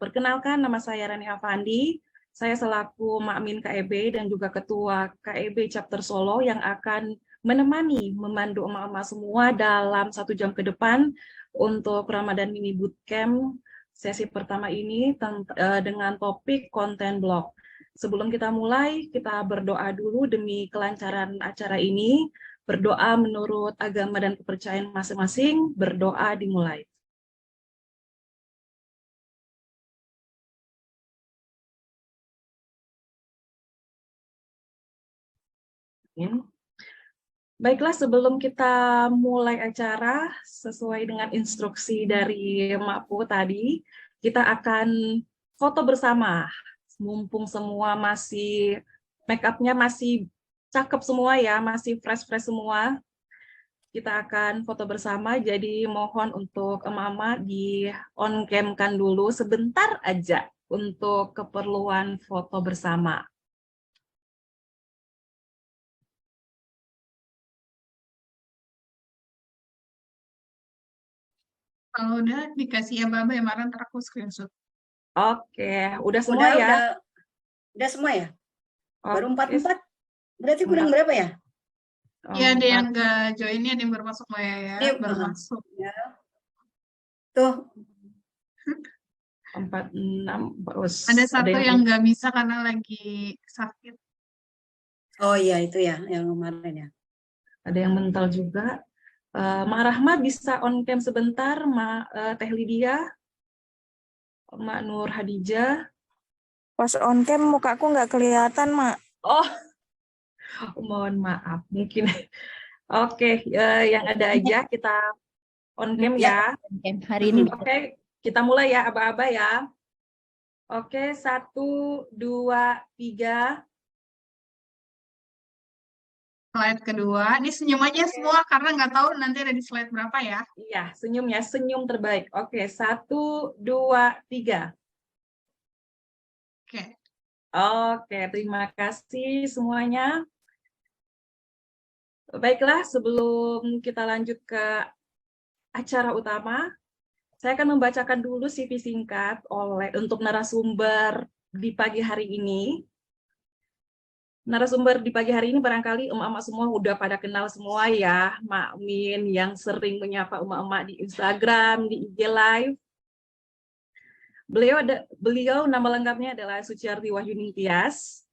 Perkenalkan, nama saya Rani Afandi. Saya selaku Makmin KEB dan juga Ketua KEB Chapter Solo yang akan menemani, memandu emak-emak semua dalam 1 jam ke depan untuk Ramadan Mini Bootcamp sesi pertama ini dengan topik konten blog. Sebelum kita mulai, kita berdoa dulu demi kelancaran acara ini. Berdoa menurut agama dan kepercayaan masing-masing. Berdoa dimulai. Baiklah, sebelum kita mulai acara, sesuai dengan instruksi dari Makpu tadi, kita akan foto bersama. Mumpung semua masih, make up-nya masih cakep semua ya, masih fresh-fresh semua. Kita akan foto bersama, jadi mohon untuk emak-emak di on-cam-kan dulu sebentar aja untuk keperluan foto bersama. Kalau udah dikasih Aba-aba ya, Mara, ntar aku screenshot. Oke, udah semua ya? Udah semua ya? Baru Oke. 44? Berarti kurang berapa ya? Ya, ada yang nggak join, ada yang baru masuk Mbak ya. Dia Baru masuk. Ya. Tuh. 46. Ada satu yang nggak bisa karena lagi sakit. Oh iya, itu ya, yang kemarin ya. Ada yang mental juga. Mak Rahma bisa on cam sebentar, Teh Lydia, Mak Nur Hadijah. Pas on cam mukaku nggak kelihatan, Mak. Oh, mohon maaf. Mungkin. Oke, yang ada aja kita on cam ya. Hari ini. Oke, kita mulai ya, aba-aba ya. Oke, 1, 2, 3. Slide kedua. Ini senyum aja semua karena nggak tahu nanti ada di slide berapa ya. Iya, senyum ya, senyum terbaik. Oke, 1, 2, 3. Oke. Oke, terima kasih semuanya. Baiklah, sebelum kita lanjut ke acara utama, saya akan membacakan dulu CV singkat untuk narasumber di pagi hari ini. Narasumber di pagi hari ini barangkali emak-emak semua udah pada kenal semua ya, Makmin yang sering menyapa emak-emak di Instagram, di IG Live. Beliau nama lengkapnya adalah Suciarti Wahyuni Tias.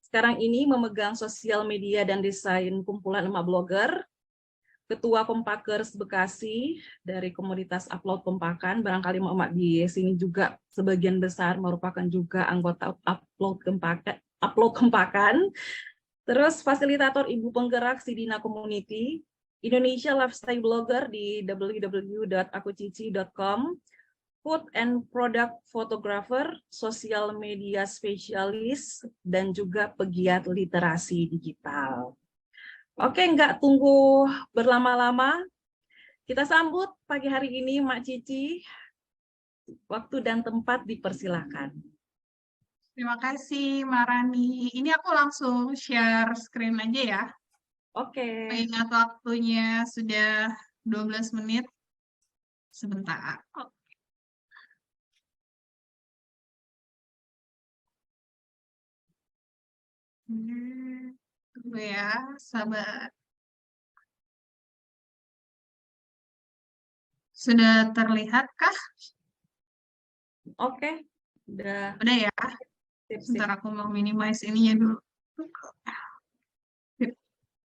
Sekarang ini memegang sosial media dan desain kumpulan emak blogger, Ketua Kompakers Bekasi dari komunitas Upload Kompakan. Barangkali emak-emak di sini juga sebagian besar merupakan juga anggota Upload Kompakan. Terus fasilitator Ibu Penggerak Sidina Community, Indonesia Lifestyle Blogger di www.akucici.com, Food and Product Photographer, Social Media Specialist, dan juga pegiat literasi digital. Oke, nggak tunggu berlama-lama, kita sambut pagi hari ini Mak Cici. Waktu dan tempat dipersilakan. Terima kasih, Marani. Ini aku langsung share screen aja ya. Oke. Ingat waktunya sudah 12 menit. Sebentar. Tunggu ya, sabar. Sudah terlihatkah? Oke, udah ya. Sebentar aku mau minimize ininya dulu.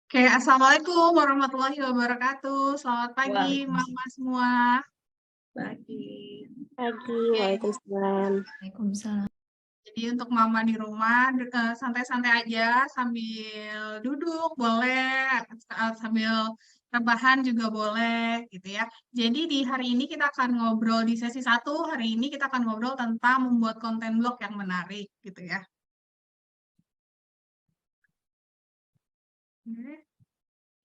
Oke, assalamualaikum warahmatullahi wabarakatuh. Selamat pagi, mama semua. Pagi. Waalaikumsalam. Waalaikumsalam. Jadi untuk mama di rumah santai-santai aja sambil duduk boleh, sambil rebahan juga boleh gitu ya. Jadi di hari ini kita akan ngobrol di sesi 1, hari ini kita akan ngobrol tentang membuat konten blog yang menarik gitu ya.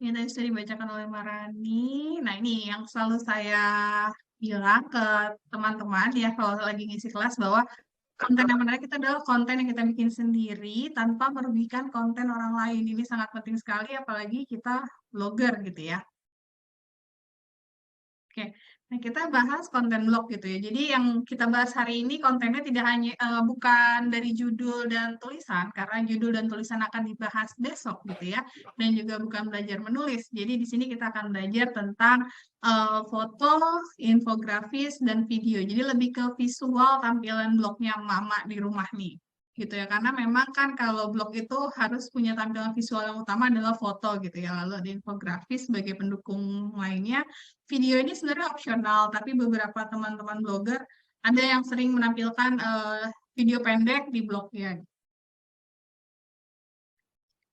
Ini tadi sudah dibacakan oleh Marani. Nah ini yang selalu saya bilang ke teman-teman ya kalau lagi ngisi kelas bahwa konten yang menarik itu adalah konten yang kita bikin sendiri tanpa merugikan konten orang lain. Ini sangat penting sekali apalagi kita blogger gitu ya. Oke, nah kita bahas konten blog gitu ya. Jadi yang kita bahas hari ini kontennya tidak hanya bukan dari judul dan tulisan, karena judul dan tulisan akan dibahas besok gitu ya, dan juga bukan belajar menulis. Jadi di sini kita akan belajar tentang foto, infografis, dan video. Jadi lebih ke visual tampilan blognya Mama di rumah nih gitu ya, karena memang kan kalau blog itu harus punya tampilan visual yang utama adalah foto gitu ya, lalu ada infografis sebagai pendukung lainnya. Video ini sebenarnya opsional, tapi beberapa teman-teman blogger ada yang sering menampilkan video pendek di blognya.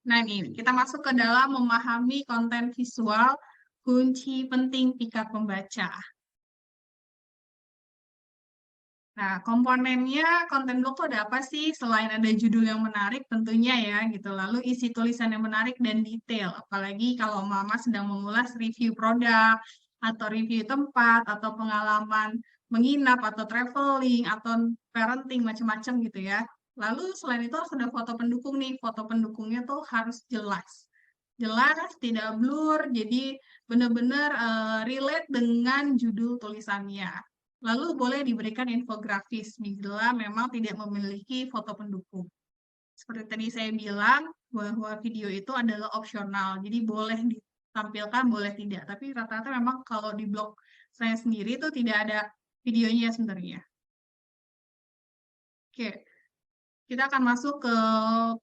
Nah ini kita masuk ke dalam memahami konten visual, kunci penting pikat pembaca. Nah, komponennya konten blog tuh ada apa sih? Selain ada judul yang menarik tentunya ya gitu. Lalu isi tulisan yang menarik dan detail. Apalagi kalau mama sedang mengulas review produk atau review tempat atau pengalaman menginap atau traveling atau parenting macam-macam gitu ya. Lalu selain itu harus ada foto pendukung nih. Foto pendukungnya tuh harus jelas. Jelas, tidak blur, jadi benar-benar relate dengan judul tulisannya. Lalu boleh diberikan infografis bila memang tidak memiliki foto pendukung. Seperti tadi saya bilang, bahwa video itu adalah opsional, jadi boleh ditampilkan, boleh tidak. Tapi rata-rata memang kalau di blog saya sendiri itu tidak ada videonya sebenarnya. Oke, kita akan masuk ke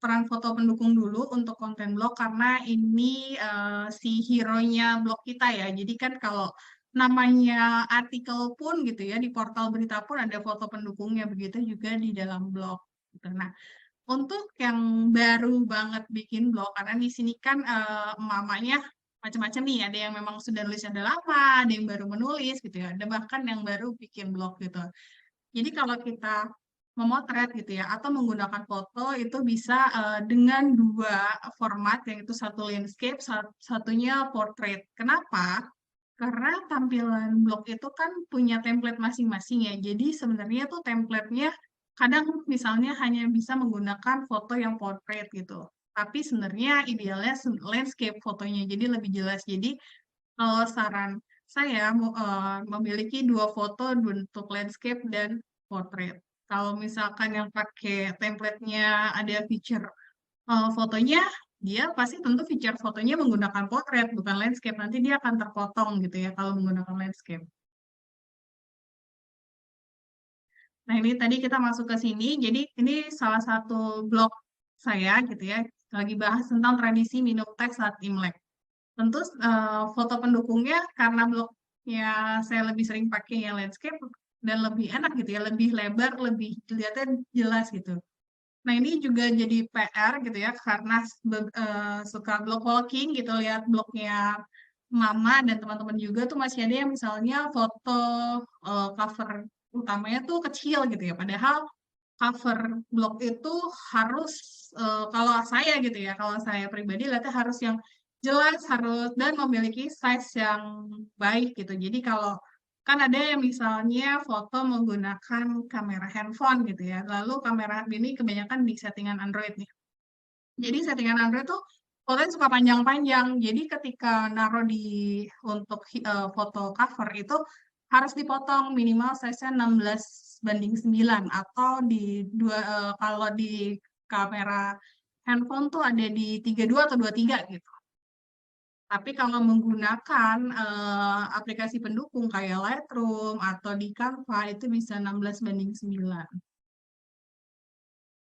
peran foto pendukung dulu untuk konten blog, karena ini si hero-nya blog kita ya. Jadi kan kalau namanya artikel pun gitu ya, di portal berita pun ada foto pendukungnya, begitu juga di dalam blog. Gitu. Nah, untuk yang baru banget bikin blog, karena di sini kan mamanya macam-macam nih, ada yang memang sudah nulis ada lama, ada yang baru menulis gitu ya, ada bahkan yang baru bikin blog gitu. Jadi kalau kita memotret gitu ya, atau menggunakan foto itu bisa dengan dua format, yaitu satu landscape, satunya portrait. Kenapa? Karena tampilan blog itu kan punya template masing-masing ya. Jadi sebenarnya tuh template-nya kadang misalnya hanya bisa menggunakan foto yang portrait gitu. Tapi sebenarnya idealnya landscape fotonya, jadi lebih jelas. Jadi kalau saran saya memiliki dua foto untuk landscape dan portrait. Kalau misalkan yang pakai template-nya ada feature fotonya, dia pasti tentu feature fotonya menggunakan portrait, bukan landscape. Nanti dia akan terpotong gitu ya kalau menggunakan landscape. Nah, ini tadi kita masuk ke sini. Jadi, ini salah satu blog saya gitu ya, lagi bahas tentang tradisi minum teh saat Imlek. Tentu foto pendukungnya karena blognya saya lebih sering pakai yang landscape dan lebih enak gitu ya, lebih lebar, lebih dilihatnya jelas gitu. Nah, ini juga jadi PR gitu ya, karena suka blog walking gitu, lihat blognya Mama dan teman-teman juga tuh masih ada yang misalnya foto cover utamanya tuh kecil gitu ya, padahal cover blog itu harus, kalau saya gitu ya, kalau saya pribadi lihatnya harus yang jelas, harus dan memiliki size yang baik gitu. Jadi kalau kan ada yang misalnya foto menggunakan kamera handphone gitu ya, lalu kamera ini kebanyakan di settingan Android nih. Jadi settingan Android tuh fotonya suka panjang-panjang. Jadi ketika naruh di untuk foto cover itu harus dipotong minimal size-nya 16:9 atau di kalau di kamera handphone tuh ada di 32 atau 23 gitu. Tapi kalau menggunakan aplikasi pendukung kayak Lightroom atau di Canva itu bisa 16:9.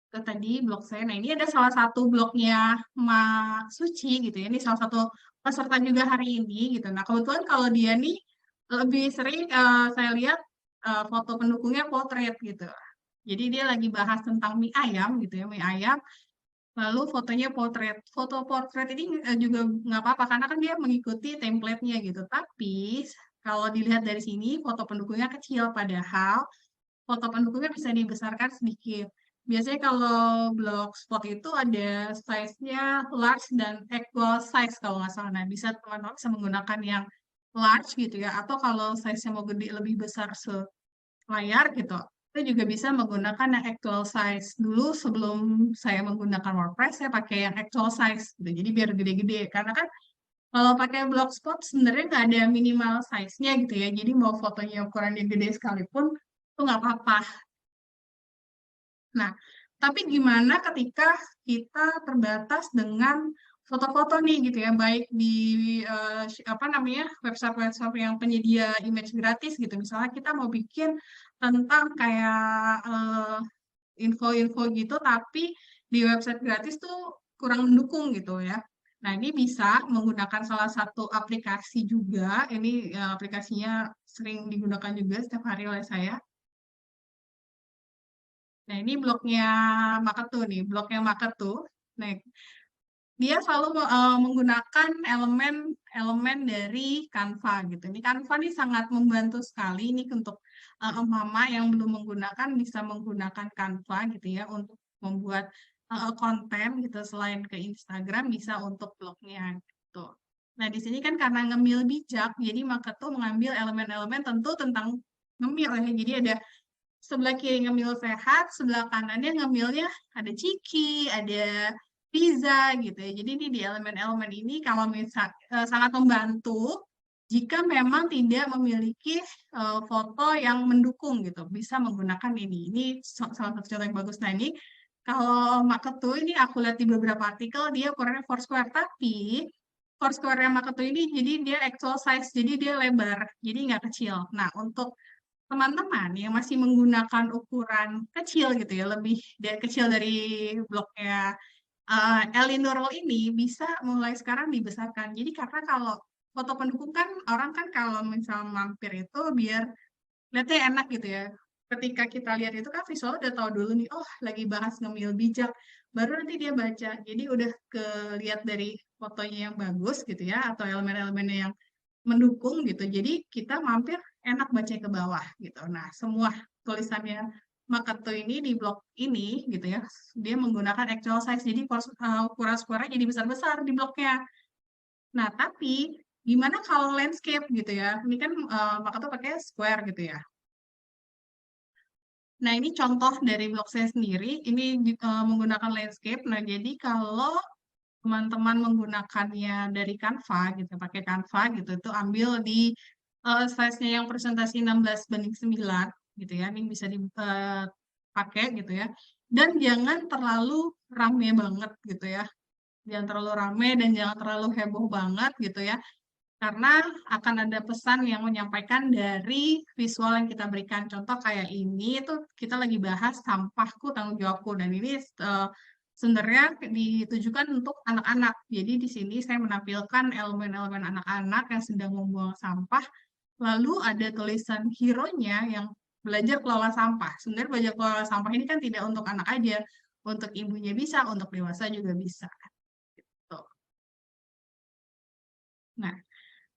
Itu tadi blog saya. Nah, ini ada salah satu blognya Mak Suci gitu ya. Ini salah satu peserta juga hari ini gitu. Nah, kebetulan kalau dia nih lebih sering saya lihat foto pendukungnya potret gitu. Jadi dia lagi bahas tentang mie ayam gitu ya, mie ayam. Lalu fotonya potret. Foto potret ini juga nggak apa-apa karena kan dia mengikuti template-nya gitu. Tapi kalau dilihat dari sini foto pendukungnya kecil, padahal foto pendukungnya bisa dibesarkan sedikit. Biasanya kalau blogspot itu ada size-nya large dan equal size kalau nggak salah. Nah, bisa teman-teman bisa menggunakan yang large gitu ya. Atau kalau size-nya mau gede lebih besar selayar gitu, kita juga bisa menggunakan yang actual size. Dulu sebelum saya menggunakan WordPress, saya pakai yang actual size gitu. Jadi biar gede-gede. Karena kan Kalau pakai Blogspot sebenarnya nggak ada minimal size-nya gitu ya. Jadi mau fotonya ukurannya gede sekalipun itu nggak apa-apa. Nah, tapi gimana ketika kita terbatas dengan foto-foto nih gitu ya, baik di apa namanya website-website yang penyedia image gratis gitu. Misalnya kita mau bikin tentang kayak info-info gitu, tapi di website gratis tuh kurang mendukung gitu ya. Nah, ini bisa menggunakan salah satu aplikasi juga. Ini aplikasinya sering digunakan juga setiap hari oleh saya. Nah, ini blognya Maketu nih, blognya Maketu. Nah, dia selalu menggunakan elemen-elemen dari Canva gitu. Ini Canva ini sangat membantu sekali ini untuk mama yang belum menggunakan bisa menggunakan Canva gitu ya untuk membuat konten gitu selain ke Instagram bisa untuk blognya gitu. Nah, di sini kan karena ngemil bijak, jadi Maketu mengambil elemen-elemen tentu tentang ngemil ya. Jadi ada sebelah kiri ngemil sehat, sebelah kanannya ngemilnya ada ciki, ada pizza gitu ya. Jadi ini di elemen-elemen ini kalau misal sangat membantu jika memang tidak memiliki foto yang mendukung gitu, bisa menggunakan ini. Ini salah satu contoh yang bagus. Nah ini kalau Maketu ini aku lihat di beberapa artikel dia ukurannya Foursquare, tapi Foursquare yang Maketu ini jadi dia actual size, jadi dia lebar, jadi nggak kecil. Nah untuk teman-teman yang masih menggunakan ukuran kecil gitu ya, lebih kecil dari bloknya Elinor ini bisa mulai sekarang dibesarkan. Jadi karena kalau foto pendukung kan orang kan kalau misal mampir itu biar lihatnya enak gitu ya. Ketika kita lihat itu kan visual udah tahu dulu nih, oh lagi bahas ngemil bijak. Baru nanti dia baca. Jadi udah kelihat dari fotonya yang bagus gitu ya, atau elemen-elemennya yang mendukung gitu. Jadi kita mampir enak baca ke bawah gitu. Nah, semua tulisannya Maketu ini di blog ini gitu ya, dia menggunakan actual size. Jadi ukuran-ukurannya jadi besar-besar di blognya. Nah, tapi gimana kalau landscape gitu ya? Ini kan Maketu pakai square gitu ya. Nah, ini contoh dari blog saya sendiri. Ini menggunakan landscape. Nah, jadi kalau teman-teman menggunakannya dari Canva gitu, pakai Canva gitu, itu ambil di size-nya yang presentasi 16:9 gitu ya, ini bisa dipakai gitu ya. Dan jangan terlalu rame banget gitu ya. Jangan terlalu rame dan jangan terlalu heboh banget gitu ya. Karena akan ada pesan yang menyampaikan dari visual yang kita berikan. Contoh kayak ini tuh kita lagi bahas sampahku tanggung jawabku dan ini sebenarnya ditujukan untuk anak-anak. Jadi di sini saya menampilkan elemen-elemen anak-anak yang sedang membuang sampah. Lalu ada tulisan hero-nya yang belajar kelola sampah. Sebenarnya belajar kelola sampah ini kan tidak untuk anak aja, untuk ibunya bisa, untuk dewasa juga bisa. Gitu. Nah,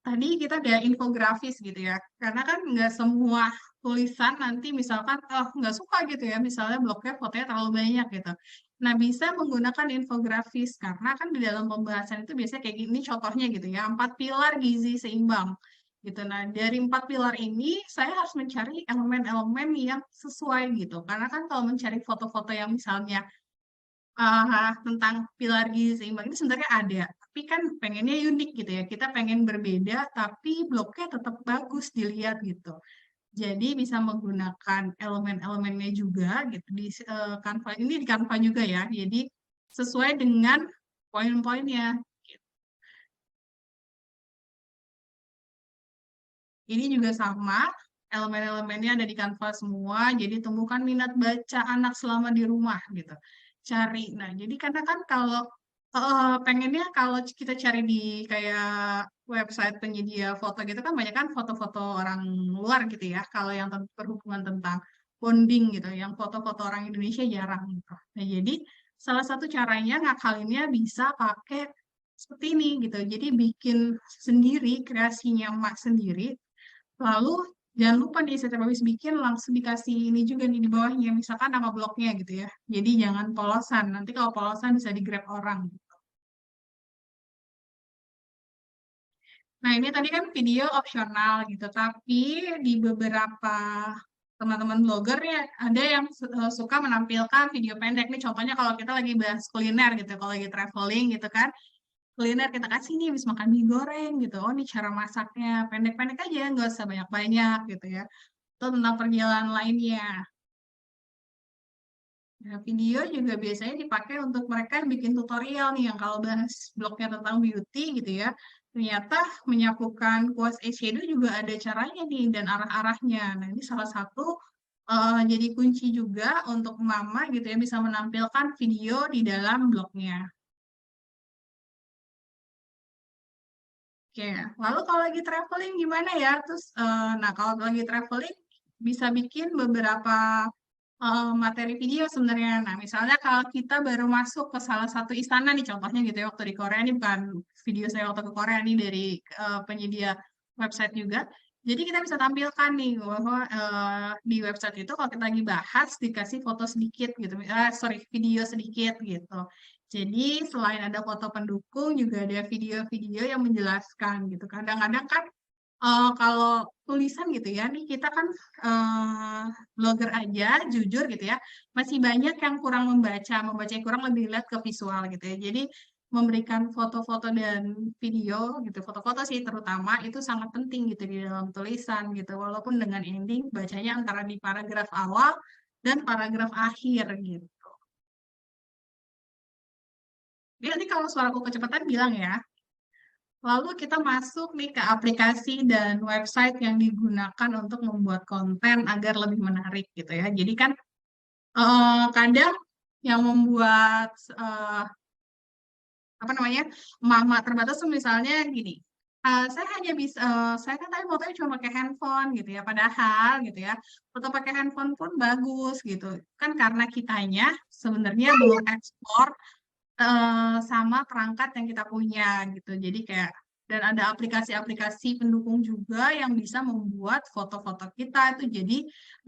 tadi kita ada infografis gitu ya, karena kan nggak semua tulisan nanti misalkan, oh nggak suka gitu ya, misalnya blognya fotonya terlalu banyak gitu. Nah, bisa menggunakan infografis, karena kan di dalam pembahasan itu biasanya kayak gini contohnya gitu ya, 4 pilar gizi seimbang gitu. Nah, dari 4 pilar ini, saya harus mencari elemen-elemen yang sesuai gitu, karena kan kalau mencari foto-foto yang misalnya tentang pilar gizi seimbang ini sebenarnya ada, tapi kan pengennya unik gitu ya. Kita pengen berbeda, tapi blognya tetap bagus dilihat gitu. Jadi bisa menggunakan elemen-elemennya juga gitu di Canva ini di Canva juga ya. Jadi sesuai dengan poin-poinnya. Ini juga sama, elemen-elemennya ada di Canva semua, jadi temukan minat baca anak selama di rumah gitu. Cari. Nah, jadi karena kan kalau pengennya kalau kita cari di kayak website penyedia foto gitu kan banyak kan foto-foto orang luar gitu ya. Kalau yang berhubungan tentang bonding gitu, yang foto-foto orang Indonesia jarang gitu. Nah, jadi salah satu caranya ngakalinnya bisa pakai seperti ini gitu. Jadi bikin sendiri, kreasinya emak sendiri. Lalu jangan lupa nih setiap habis bikin langsung dikasih ini juga nih di bawahnya, misalkan nama blognya gitu ya. Jadi jangan polosan, nanti kalau polosan bisa di-grab orang. Nah ini tadi kan video opsional gitu, tapi di beberapa teman-teman blogger ya ada yang suka menampilkan video pendek nih contohnya kalau kita lagi bahas kuliner gitu, kalau lagi traveling gitu kan. kuliner kita kasih nih, habis makan mie goreng gitu. Oh, ini cara masaknya pendek-pendek aja, nggak usah banyak-banyak gitu ya. Itu tentang perjalanan lainnya. Nah, video juga biasanya dipakai untuk mereka yang bikin tutorial nih, yang kalau bahas blognya tentang beauty gitu ya, ternyata menyapukan kuas eyeshadow juga ada caranya nih dan arah-arahnya. Nah, ini salah satu jadi kunci juga untuk mama gitu ya, bisa menampilkan video di dalam blognya. Oke, lalu kalau lagi traveling gimana ya? Terus, nah kalau lagi traveling bisa bikin beberapa materi video sebenarnya. Nah, misalnya kalau kita baru masuk ke salah satu istana nih, contohnya gitu ya, waktu di Korea, ini bukan video saya waktu ke Korea nih dari penyedia website juga. Jadi kita bisa tampilkan nih bahwa di website itu kalau kita lagi bahas dikasih foto sedikit gitu, sorry video sedikit gitu. Jadi selain ada foto pendukung juga ada video-video yang menjelaskan gitu. Kadang-kadang kan kalau tulisan gitu ya, nih kita kan blogger aja, jujur gitu ya, masih banyak yang kurang membaca, yang kurang lebih lihat ke visual gitu ya. Jadi memberikan foto-foto dan video gitu, foto-foto sih terutama itu sangat penting gitu di dalam tulisan gitu. Walaupun dengan ending bacanya antara di paragraf awal dan paragraf akhir gitu. Jadi nanti kalau suaraku kecepatan bilang ya. Lalu kita masuk nih ke aplikasi dan website yang digunakan untuk membuat konten agar lebih menarik gitu ya. Jadi kan kadang yang membuat apa namanya mama terbatas tuh misalnya gini, saya hanya bisa, saya kan tadi fotonya cuma pakai handphone gitu ya. Padahal gitu ya, foto pakai handphone pun bagus gitu. Kan karena kitanya sebenarnya belum ekspor sama perangkat yang kita punya gitu. Jadi kayak dan ada aplikasi-aplikasi pendukung juga yang bisa membuat foto-foto kita itu jadi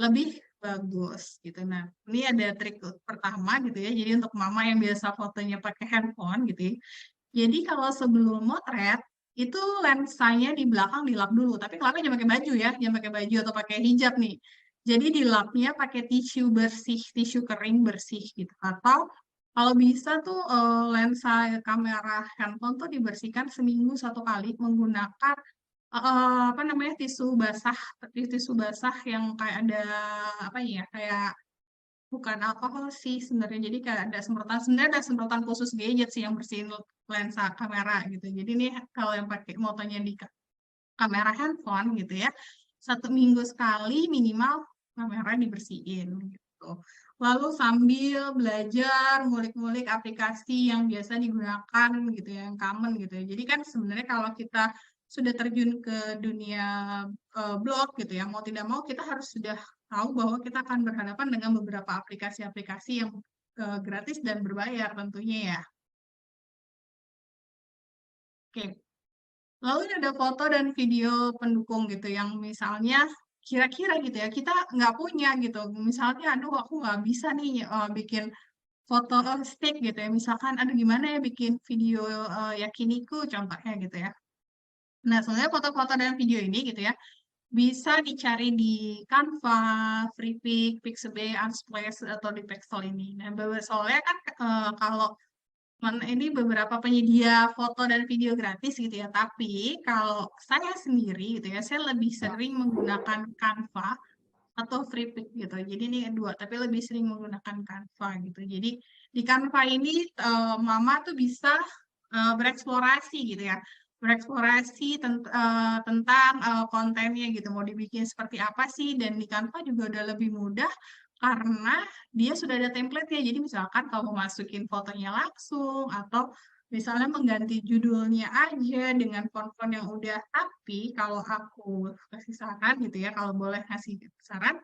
lebih bagus gitu. Nah, ini ada trik pertama gitu ya. Jadi untuk mama yang biasa fotonya pakai handphone gitu ya. Jadi kalau sebelum motret itu lensanya di belakang dilap dulu. Tapi kelapnya jangan pakai baju ya, jangan pakai baju atau pakai hijab nih. Jadi dilapnya pakai tisu bersih, tisu kering bersih gitu. Atau kalau bisa tuh lensa kamera handphone tuh dibersihkan seminggu satu kali menggunakan apa namanya tisu basah yang kayak ada apa ya kayak bukan alkohol sih sebenarnya jadi kayak ada semprotan sebenarnya ada semprotan khusus gadget sih yang bersihin lensa kamera gitu. Jadi nih kalau yang pakai motonya di kamera handphone gitu ya 1 minggu sekali minimal kamera dibersihin gitu. Lalu sambil belajar ngulik-ngulik aplikasi yang biasa digunakan gitu ya, yang common gitu ya. Jadi kan sebenarnya kalau kita sudah terjun ke dunia blog gitu ya, mau tidak mau kita harus sudah tahu bahwa kita akan berhadapan dengan beberapa aplikasi-aplikasi yang gratis dan berbayar tentunya ya. Oke. Lalu ini ada foto dan video pendukung gitu yang misalnya kira-kira gitu ya kita nggak punya gitu. Misalnya, aduh aku nggak bisa nih bikin foto stick gitu ya. Misalkan, aduh gimana ya bikin video yakiniku contohnya gitu ya. Nah, sebenarnya foto-foto dan video ini gitu ya bisa dicari di Canva, Freepik, Pixabay, Unsplash atau di Pexel ini. Nah, soalnya kan kalau ini beberapa penyedia foto dan video gratis gitu ya. Tapi kalau saya sendiri gitu ya, saya lebih sering menggunakan Canva atau Freepik gitu. Jadi ini dua, tapi lebih sering menggunakan Canva gitu. Jadi di Canva ini Mama tuh bisa bereksplorasi gitu ya. Bereksplorasi tentang kontennya gitu. Mau dibikin seperti apa sih? Dan di Canva juga udah lebih mudah karena dia sudah ada template-nya. Jadi misalkan kalau mau masukin fotonya langsung atau misalnya mengganti judulnya aja dengan font-font yang udah. Tapi kalau aku kasih saran gitu ya, kalau boleh kasih saran,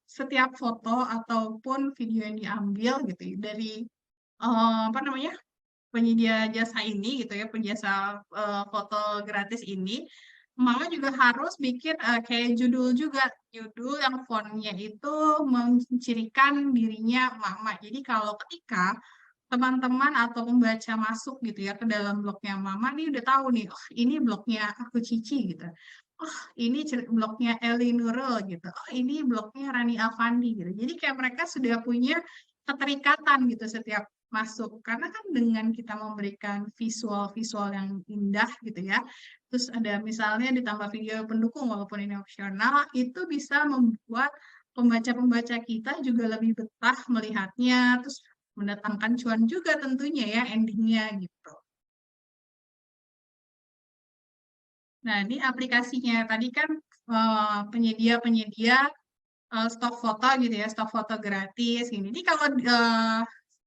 setiap foto ataupun video yang diambil gitu ya, dari apa namanya penyedia jasa ini gitu ya, penjasa foto gratis ini, Mama juga harus bikin kayak judul juga, judul yang fontnya itu mencirikan dirinya Mama. Jadi kalau ketika teman-teman atau pembaca masuk gitu ya ke dalam blognya Mama nih udah tahu nih, oh ini blognya aku Cici gitu. Oh ini blognya Eli Nurul gitu. Oh ini blognya Rani Afandi gitu. Jadi kayak mereka sudah punya keterikatan gitu setiap masuk. Karena kan dengan kita memberikan visual-visual yang indah gitu ya, terus ada misalnya ditambah video pendukung walaupun ini opsional, itu bisa membuat pembaca-pembaca kita juga lebih betah melihatnya, terus mendatangkan cuan juga tentunya ya endingnya gitu. Nah, ini aplikasinya. Tadi kan penyedia-penyedia stok foto gitu ya, stok foto gratis gini. Jadi kalau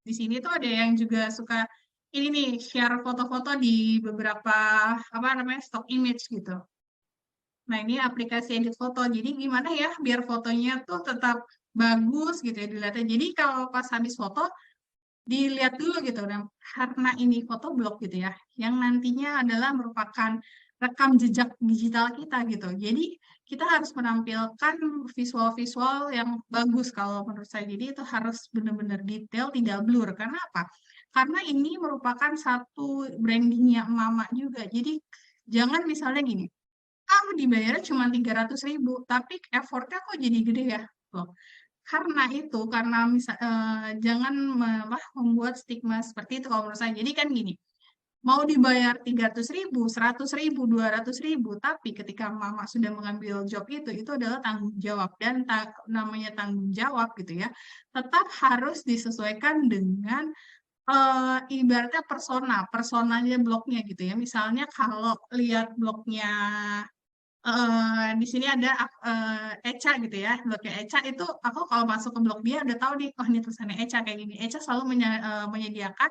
di sini tuh ada yang juga suka ini nih share foto-foto di beberapa apa namanya stock image gitu. Nah, ini aplikasi edit foto. Jadi gimana ya biar fotonya tuh tetap bagus gitu ya dilihatnya. Jadi kalau pas habis foto dilihat dulu gitu dan karena ini foto blog gitu ya yang nantinya adalah merupakan rekam jejak digital kita gitu. Jadi kita harus menampilkan visual-visual yang bagus kalau menurut saya. Jadi itu harus benar-benar detail, tidak blur. Karena apa? Karena ini merupakan satu brandingnya emak-emak juga. Jadi jangan misalnya gini, dibayarnya cuma 300.000, tapi effortnya kok jadi gede ya? Loh, karena itu, karena jangan membuat stigma seperti itu kalau menurut saya. Jadi kan gini, mau dibayar 300.000, 100.000, 200.000, tapi ketika mama sudah mengambil job itu adalah tanggung jawab dan namanya tanggung jawab gitu ya, tetap harus disesuaikan dengan ibaratnya personanya blognya gitu ya. Misalnya kalau lihat blognya di sini ada Eca gitu ya, blognya Eca itu aku kalau masuk ke blog dia udah tahu nih, oh ini tulisannya Eca kayak gini. Eca selalu menyediakan,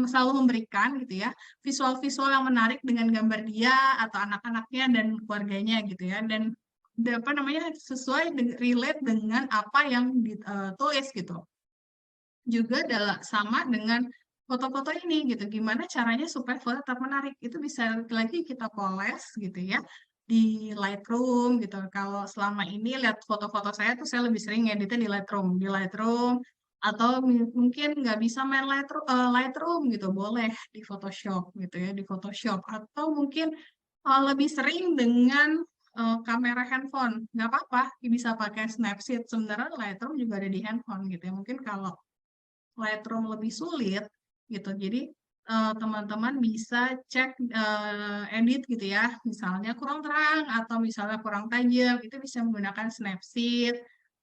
selalu memberikan gitu ya, visual-visual yang menarik dengan gambar dia atau anak-anaknya dan keluarganya gitu ya, dan apa namanya sesuai relate dengan apa yang ditulis gitu. Juga sama dengan foto-foto ini gitu. Gimana caranya supaya foto tetap menarik? Itu bisa lagi kita poles gitu ya di Lightroom gitu. Kalau selama ini lihat foto-foto saya tuh saya lebih sering ngeditnya di Lightroom atau mungkin nggak bisa main Lightroom gitu, boleh di Photoshop gitu ya, di Photoshop atau mungkin lebih sering dengan kamera handphone, nggak apa-apa, bisa pakai Snapseed. Sebenarnya Lightroom juga ada di handphone gitu ya. Mungkin kalau Lightroom lebih sulit gitu. Jadi teman-teman bisa cek edit gitu ya. Misalnya kurang terang atau misalnya kurang tajam, itu bisa menggunakan Snapseed,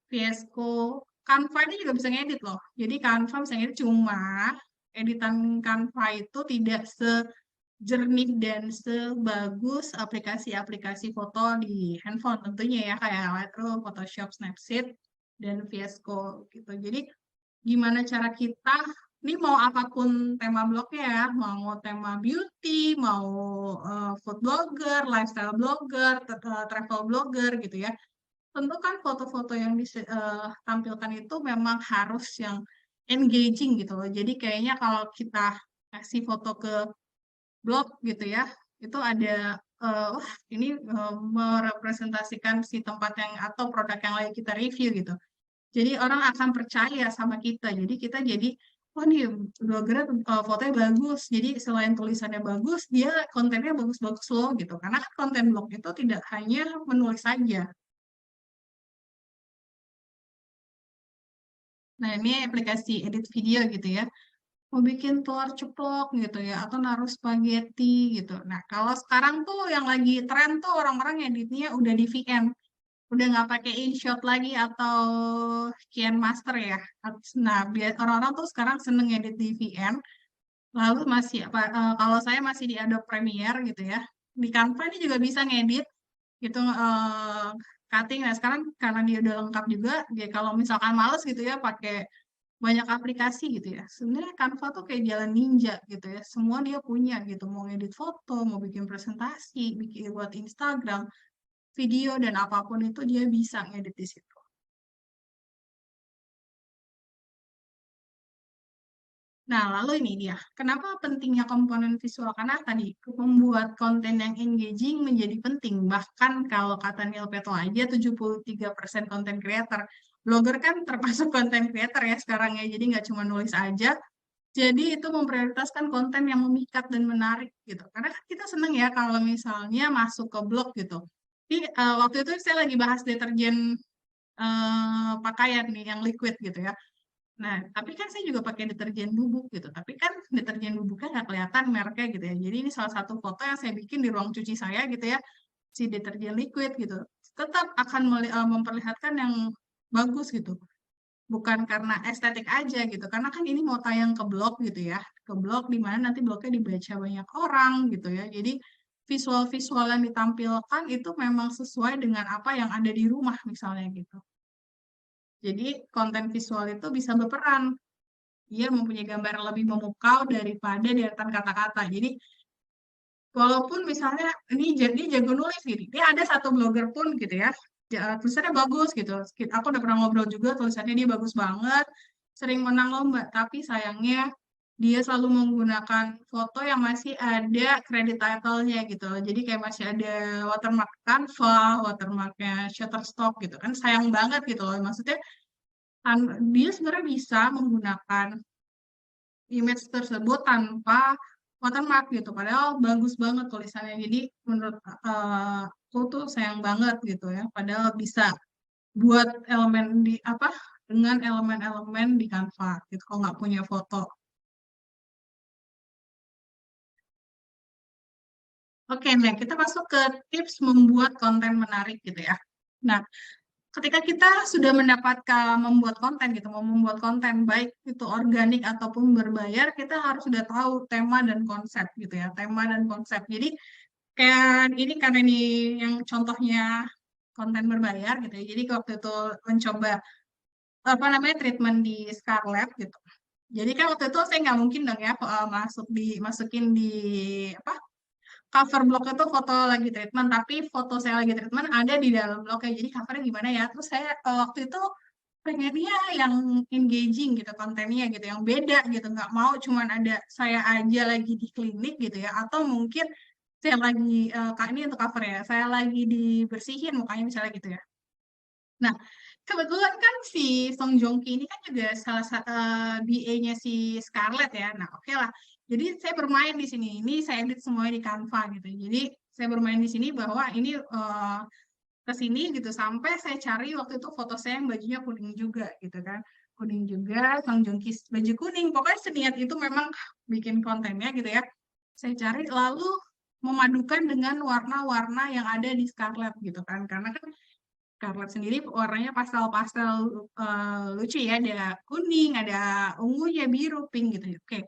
VS Code, Canva ini juga bisa ngedit loh. Jadi Canva bisa ngedit, cuma editan Canva itu tidak sejernih dan sebagus aplikasi-aplikasi foto di handphone tentunya ya, kayak Lightroom, Photoshop, Snapseed, dan VS Code gitu. Jadi gimana cara kita, ini mau apapun tema blognya ya, mau tema beauty, mau food blogger, lifestyle blogger, travel blogger gitu ya. Tentu kan foto-foto yang ditampilkan itu memang harus yang engaging gitu loh. Jadi kayaknya kalau kita kasih foto ke blog gitu ya, itu ada wah ini merepresentasikan si tempat yang atau produk yang lagi kita review gitu. Jadi orang akan percaya sama kita. Jadi kita jadi, wah nih blogger fotonya bagus. Jadi selain tulisannya bagus, dia kontennya bagus-bagus loh gitu. Karena kan konten blog itu tidak hanya menulis saja. Nah ini aplikasi edit video gitu ya. Mau bikin telur ceplok gitu ya, atau naruh spaghetti gitu. Nah kalau sekarang tuh yang lagi tren tuh orang-orang editnya udah di VN. Udah nggak pakai InShot lagi atau KineMaster ya. Nah, biar orang-orang tuh sekarang seneng edit di VN. Lalu masih apa? Kalau saya masih di Adobe Premiere gitu ya. Di Canva ini juga bisa ngedit gitu cutting. Nah, sekarang karena dia udah lengkap juga, dia kalau misalkan males gitu ya pakai banyak aplikasi gitu ya. Sebenarnya Canva tuh kayak jalan ninja gitu ya. Semua dia punya gitu. Mau ngedit foto, mau bikin presentasi, bikin buat Instagram, video dan apapun itu dia bisa ngedit di situ. Nah, lalu ini dia. Kenapa pentingnya komponen visual? Karena tadi membuat konten yang engaging menjadi penting. Bahkan kalau kata Neil Peto aja 73% konten creator. Blogger kan termasuk konten creator ya sekarang ya. Jadi nggak cuma nulis aja. Jadi itu memprioritaskan konten yang memikat dan menarik gitu. Karena kan kita seneng ya kalau misalnya masuk ke blog gitu. Jadi waktu itu saya lagi bahas deterjen pakaian nih yang liquid gitu ya. Nah, tapi kan saya juga pakai deterjen bubuk gitu. Tapi kan deterjen bubuknya nggak kelihatan mereknya gitu ya. Jadi ini salah satu foto yang saya bikin di ruang cuci saya gitu ya, si deterjen liquid gitu. Tetap akan memperlihatkan yang bagus gitu. Bukan karena estetik aja gitu. Karena kan ini mau tayang ke blog gitu ya. Ke blog di mana nanti blognya dibaca banyak orang gitu ya. Jadi visual-visual yang ditampilkan itu memang sesuai dengan apa yang ada di rumah misalnya gitu. Jadi konten visual itu bisa berperan. Dia mempunyai gambar yang lebih memukau daripada deretan kata-kata. Jadi walaupun misalnya ini jadi jago nulis gitu, dia ada satu blogger pun gitu ya, tulisannya bagus gitu. Aku udah pernah ngobrol juga, tulisannya dia bagus banget, sering menang lomba, tapi sayangnya dia selalu menggunakan foto yang masih ada kredit title-nya gitu loh. Jadi kayak masih ada watermark Canva, watermarknya Shutterstock gitu kan, sayang banget gitu loh. Maksudnya dia sebenarnya bisa menggunakan image tersebut tanpa watermark gitu. Padahal bagus banget tulisannya. Jadi menurut aku tuh sayang banget gitu ya. Padahal bisa buat elemen di apa dengan elemen-elemen di Canva gitu kalau nggak punya foto. Oke, nah kita masuk ke tips membuat konten menarik gitu ya. Nah, ketika kita sudah mendapatkan membuat konten gitu, mau membuat konten baik itu organik ataupun berbayar, kita harus sudah tahu tema dan konsep gitu ya, tema dan konsep. Jadi kayak ini karena ini yang contohnya konten berbayar gitu ya. Jadi waktu itu mencoba apa namanya treatment di Scarlett gitu. Jadi kan waktu itu saya nggak mungkin dong ya masukin di apa cover blog itu foto lagi treatment, tapi foto saya lagi treatment ada di dalam blognya. Jadi covernya gimana ya? Terus saya waktu itu pengennya yang engaging gitu kontennya gitu, yang beda gitu. Nggak mau cuman ada saya aja lagi di klinik gitu ya, atau mungkin saya lagi ini untuk cover ya, saya lagi dibersihin mukanya misalnya gitu ya. Nah, kebetulan kan si Song Joong Ki ini kan juga salah satu BA-nya si Scarlett ya. Nah, oke lah. Jadi saya bermain di sini. Ini saya edit semuanya di Canva gitu. Jadi saya bermain di sini bahwa ini ke sini gitu sampai saya cari waktu itu foto saya yang bajunya kuning juga gitu kan. Kuning juga, Song Joong Ki baju kuning. Pokoknya seniat itu memang bikin kontennya gitu ya. Saya cari lalu memadukan dengan warna-warna yang ada di Scarlett gitu kan. Karena kan Scarlett sendiri warnanya pastel-pastel lucu ya, ada kuning, ada ungunya, biru, pink gitu. Oke.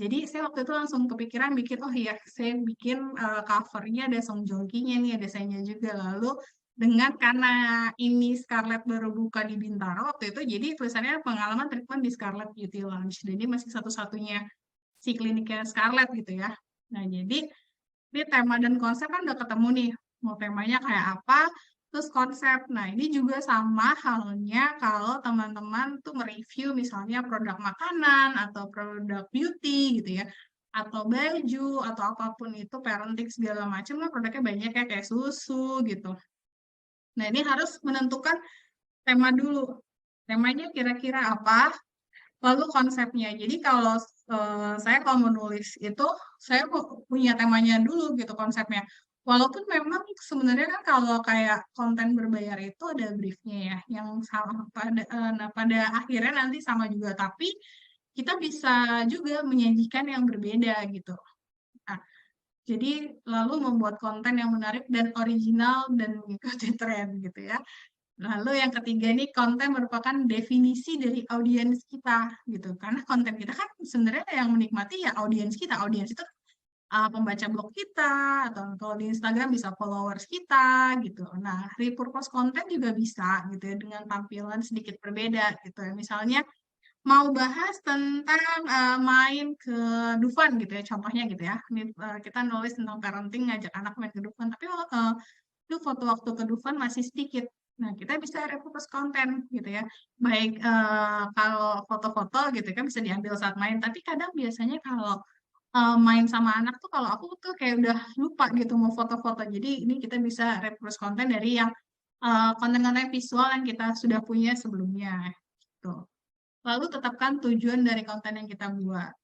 Jadi saya waktu itu langsung kepikiran bikin, oh iya, saya bikin covernya ada Song Joong Ki-nya nih, ada saya juga. Lalu dengan karena ini Scarlett baru buka di Bintaro waktu itu, jadi tulisannya pengalaman treatment di Scarlett Beauty Lounge. Jadi masih satu-satunya si kliniknya Scarlett gitu ya. Nah, jadi ini tema dan konsep kan udah ketemu nih. Mau temanya kayak apa, terus konsep. Nah, ini juga sama halnya kalau teman-teman tuh mereview misalnya produk makanan atau produk beauty gitu ya. Atau baju, atau apapun itu, parenting segala macam lah produknya banyak ya, kayak susu gitu. Nah, ini harus menentukan tema dulu. Temanya kira-kira apa, lalu konsepnya. Jadi kalau saya kalau menulis itu, saya punya temanya dulu gitu konsepnya. Walaupun memang sebenarnya kan kalau kayak konten berbayar itu ada briefnya ya, yang sama pada akhirnya nanti sama juga. Tapi kita bisa juga menyajikan yang berbeda gitu. Nah, jadi lalu membuat konten yang menarik dan original dan mengikuti tren gitu ya. Lalu yang ketiga nih konten merupakan definisi dari audiens kita gitu. Karena konten kita kan sebenarnya yang menikmati ya audiens kita. Audiens itu pembaca blog kita atau kalau di Instagram bisa followers kita gitu. Nah, repurpose konten juga bisa gitu ya dengan tampilan sedikit berbeda gitu ya. Misalnya mau bahas tentang main ke Dufan gitu ya, contohnya gitu ya. Ini, kita nulis tentang parenting ngajak anak main ke Dufan, tapi itu foto waktu ke Dufan masih sedikit. Nah, kita bisa repurpose konten gitu ya. Baik kalau foto-foto gitu kan bisa diambil saat main, tapi kadang biasanya kalau main sama anak tuh kalau aku tuh kayak udah lupa gitu mau foto-foto. Jadi ini kita bisa repurpose konten dari yang konten-konten visual yang kita sudah punya sebelumnya gitu. Lalu tetapkan tujuan dari konten yang kita buat.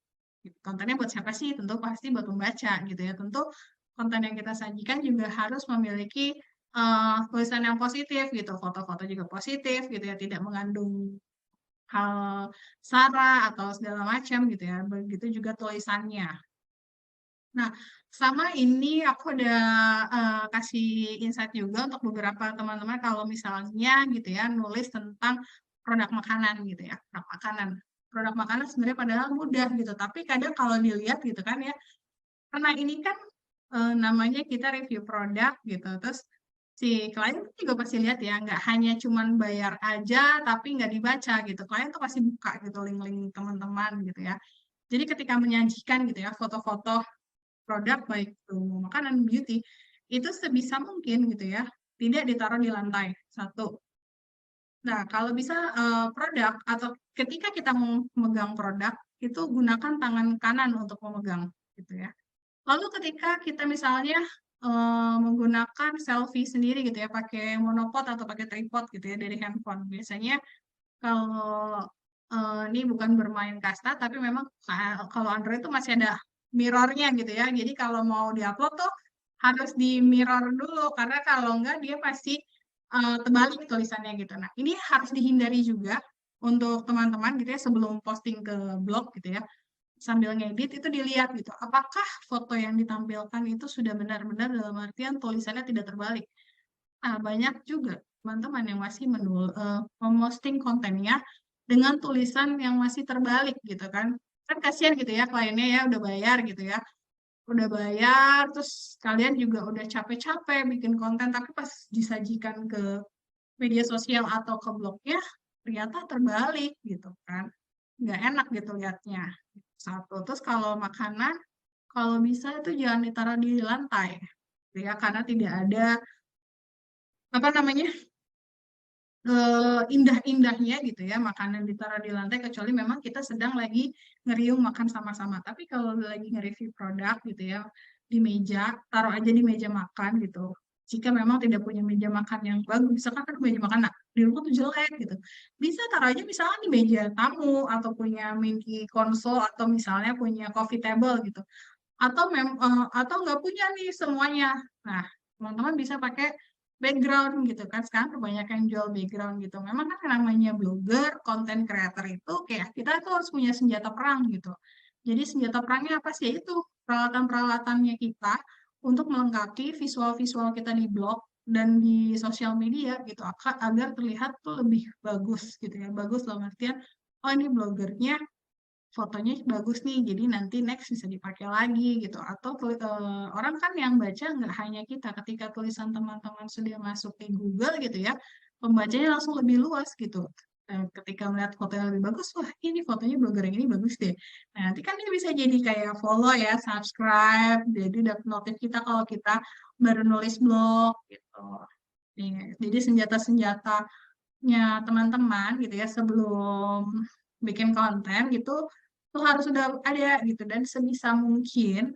Kontennya buat siapa sih? Tentu pasti buat pembaca gitu ya. Tentu konten yang kita sajikan juga harus memiliki tulisan yang positif gitu. Foto-foto juga positif gitu ya. Tidak mengandung hal sara atau segala macam gitu ya. Begitu juga tulisannya. Nah, sama ini aku ada kasih insight juga untuk beberapa teman-teman kalau misalnya gitu ya nulis tentang produk makanan gitu ya, produk makanan. Produk makanan sebenarnya padahal mudah gitu, tapi kadang kalau dilihat gitu kan ya, karena ini kan namanya kita review produk gitu, terus si klien juga pasti lihat ya, nggak hanya cuman bayar aja tapi nggak dibaca gitu. Klien tuh pasti buka gitu link-link teman-teman gitu ya. Jadi ketika menyajikan gitu ya foto-foto produk baik itu makanan beauty itu sebisa mungkin gitu ya tidak ditaruh di lantai satu. Nah kalau bisa produk atau ketika kita memegang produk itu gunakan tangan kanan untuk memegang gitu ya. Lalu ketika kita misalnya menggunakan selfie sendiri gitu ya pakai monopod atau pakai tripod gitu ya dari handphone biasanya kalau ini bukan bermain kasta, tapi memang kalau Android itu masih ada mirrornya gitu ya. Jadi kalau mau diupload tuh harus di mirror dulu, karena kalau enggak dia pasti terbalik tulisannya gitu. Nah, ini harus dihindari juga untuk teman-teman gitu ya sebelum posting ke blog gitu ya. Sambil ngedit itu dilihat gitu, apakah foto yang ditampilkan itu sudah benar-benar dalam artian tulisannya tidak terbalik. Banyak juga teman-teman yang masih memposting kontennya dengan tulisan yang masih terbalik gitu kan. Kan kasihan gitu ya kliennya ya udah bayar gitu ya. Udah bayar terus kalian juga udah capek-capek bikin konten tapi pas disajikan ke media sosial atau ke blognya ternyata terbalik gitu kan. Nggak enak gitu liatnya. Satu. Terus kalau makanan kalau bisa itu jangan ditaruh di lantai gitu ya karena tidak ada apa namanya indah-indahnya gitu ya makanan ditaruh di lantai kecuali memang kita sedang lagi ngeriung makan sama-sama. Tapi kalau lagi nge-review produk gitu ya di meja, taruh aja di meja makan gitu. Jika memang tidak punya meja makan yang bagus, misalkan kan meja makan di rumah tuh jelek gitu. Bisa taruh aja misalnya di meja tamu atau punya mini konsol atau misalnya punya coffee table gitu. Atau nggak punya nih semuanya. Nah, teman-teman bisa pakai background gitu kan. Sekarang kebanyakan jual background gitu. Memang kan namanya blogger, content creator itu kayak kita tuh harus punya senjata perang gitu. Jadi senjata perangnya apa sih? Itu peralatan-peralatannya kita untuk melengkapi visual-visual kita di blog dan di sosial media gitu agar terlihat tuh lebih bagus gitu ya. Bagus dalam artian oh ini blogernya fotonya bagus nih, jadi nanti next bisa dipakai lagi gitu. Atau orang kan yang baca nggak hanya kita, ketika tulisan teman-teman sudah masuk di Google gitu ya, pembacanya langsung lebih luas gitu. Ketika melihat foto yang lebih bagus, wah ini fotonya blogger yang ini bagus deh. Nah, nanti kan ini bisa jadi kayak follow ya, subscribe, jadi dapat notif kita kalau kita baru nulis blog gitu. Jadi senjata-senjatanya teman-teman gitu ya sebelum bikin konten gitu tuh harus sudah ada gitu dan sebisa mungkin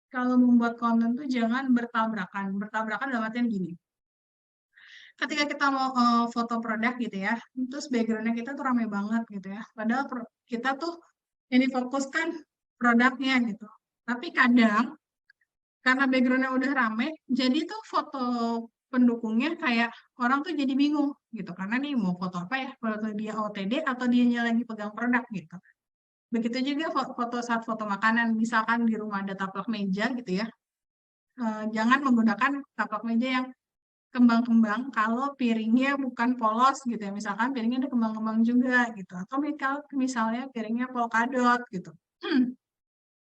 kalau membuat konten tuh jangan bertabrakan. Bertabrakan dalam artian gini. Ketika kita mau foto produk gitu ya, terus backgroundnya kita tuh ramai banget gitu ya. Padahal kita tuh yang difokuskan produknya gitu. Tapi kadang karena backgroundnya udah rame, jadi tuh foto pendukungnya kayak orang tuh jadi bingung gitu. Karena nih mau foto apa ya? Foto dia OTD atau dianya lagi pegang produk gitu. Begitu juga foto saat foto makanan, misalkan di rumah ada taplak meja gitu ya. Jangan menggunakan taplak meja yang kembang-kembang kalau piringnya bukan polos gitu ya. Misalkan piringnya ada kembang-kembang juga gitu. Atau misalnya piringnya polkadot gitu.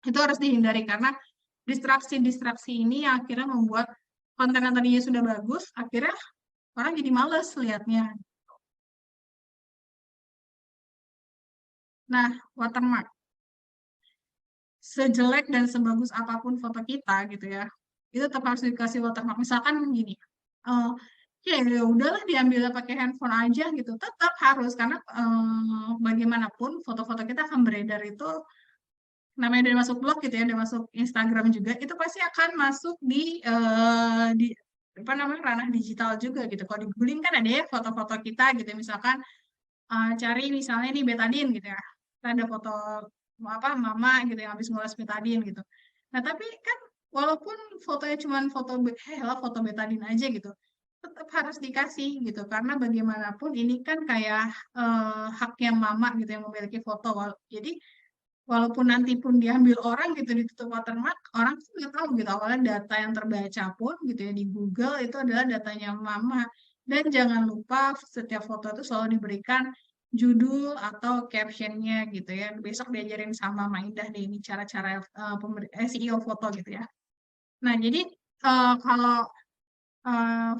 Itu harus dihindari karena distraksi-distraksi ini yang akhirnya membuat konten yang tadinya sudah bagus, akhirnya orang jadi males lihatnya. Nah, watermark. Sejelek dan sebagus apapun foto kita gitu ya, itu tetap harus dikasih watermark. Misalkan gini, ya udahlah diambil pakai handphone aja gitu, tetap harus karena bagaimanapun foto-foto kita akan beredar itu namanya udah masuk blog gitu ya, udah masuk Instagram juga, itu pasti akan masuk di apa namanya ranah digital juga gitu. Kalau di googling kan ada ya foto-foto kita gitu, misalkan cari misalnya nih betadine gitu ya, ada foto apa mama gitu yang habis ngulas betadine gitu. Nah tapi kan walaupun fotonya cuma foto betadine aja gitu, tetap harus dikasih gitu, karena bagaimanapun ini kan kayak haknya mama gitu yang memiliki foto. Jadi walaupun nanti pun diambil orang gitu ditutup watermark, orang tuh nggak tahu gitu awalnya data yang terbaca pun gitu ya di Google itu adalah datanya mama. Dan jangan lupa setiap foto itu selalu diberikan judul atau captionnya gitu ya. Besok diajarin sama Maindah deh ini cara-cara SEO foto gitu ya. Nah, jadi kalau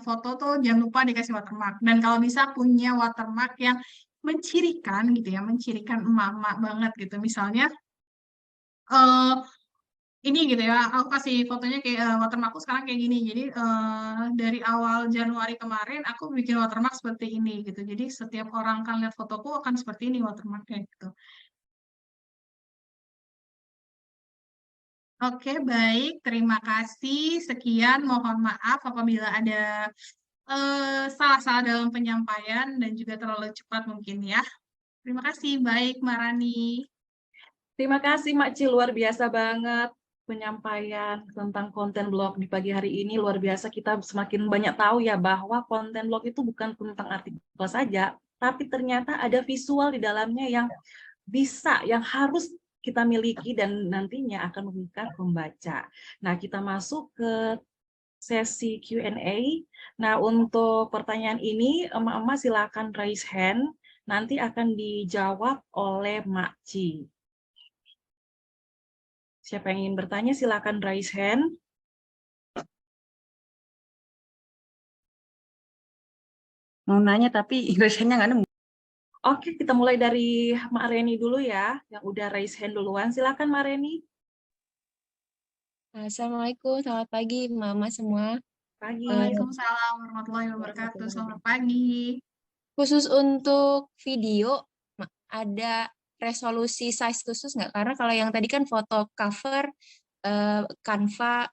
foto tuh jangan lupa dikasih watermark. Dan kalau bisa punya watermark yang mencirikan gitu ya, mencirikan emak-emak banget gitu. Misalnya eh ini gitu ya, aku kasih fotonya kayak watermarkku sekarang kayak gini. Jadi dari awal Januari kemarin aku bikin watermark seperti ini gitu. Jadi setiap orang kan lihat fotoku akan seperti ini watermarknya gitu. Oke, baik. Terima kasih. Sekian. Mohon maaf apabila ada salah-salah dalam penyampaian dan juga terlalu cepat mungkin ya. Terima kasih. Baik, Marani. Terima kasih Mak Ci, luar biasa banget penyampaian tentang konten blog di pagi hari ini. Luar biasa, kita semakin banyak tahu ya bahwa konten blog itu bukan tentang artikel saja, tapi ternyata ada visual di dalamnya yang bisa, yang harus kita miliki dan nantinya akan memikat pembaca. Nah, kita masuk ke sesi Q&A. Nah, untuk pertanyaan ini, emak-emak silakan raise hand, nanti akan dijawab oleh Mak Ci. Siapa yang ingin bertanya, silakan raise hand. Mau nanya tapi Inggrisnya nggak nemu. Oke, kita mulai dari Mak Reni dulu ya, yang udah raise hand duluan. Silakan Mak Reni. Assalamualaikum, selamat pagi Mama semua. Pagi. Waalaikumsalam warahmatullahi wabarakatuh. Selamat pagi. Khusus untuk video, ada resolusi size khusus nggak? Karena kalau yang tadi kan foto cover Canva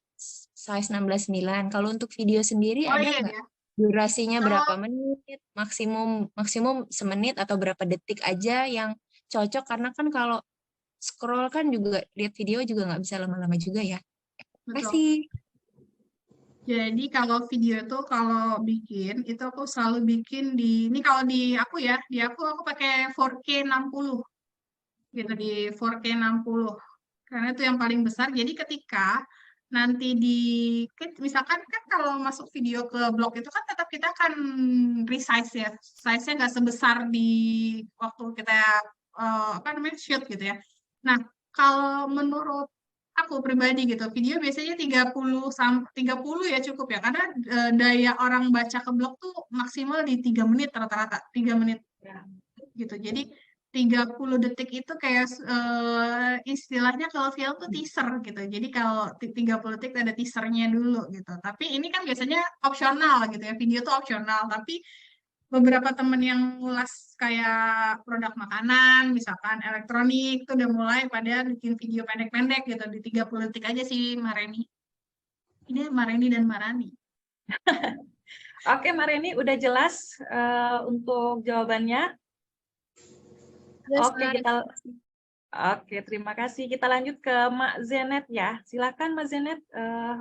size 16:9. Kalau untuk video sendiri Oh ada iya nggak? ya. Durasinya Kalau berapa menit? Maksimum semenit atau berapa detik aja yang cocok? Karena kan kalau scroll kan juga lihat video juga nggak bisa lama-lama juga ya. Terima betul. kasih. Jadi kalau video tuh kalau bikin itu aku selalu bikin ini kalau di aku ya, di aku pakai 4K 60 gitu di 4K 60. Karena itu yang paling besar. Jadi ketika nanti misalkan kan kalau masuk video ke blog itu kan tetap kita akan resize ya. Size-nya nggak sebesar di waktu kita apa namanya shoot gitu ya. Nah, kalau menurut aku pribadi gitu, video biasanya 30 ya cukup ya. Karena daya orang baca ke blog tuh maksimal di 3 menit rata-rata, 3 menit gitu. Jadi 30 detik itu kayak istilahnya kalau film tuh teaser gitu. Jadi kalau 30 detik ada teasernya dulu gitu. Tapi ini kan biasanya opsional gitu ya. Video tuh opsional, tapi beberapa temen yang ngulas kayak produk makanan, misalkan elektronik, tuh udah mulai pada bikin video pendek-pendek gitu, di 30 detik aja sih Mareni. Ini Mareni dan Marani. Oke, Mak Reni, udah jelas untuk jawabannya? Oke, terima kasih. Kita lanjut ke Mak Zenet ya. Silakan Mak Zenet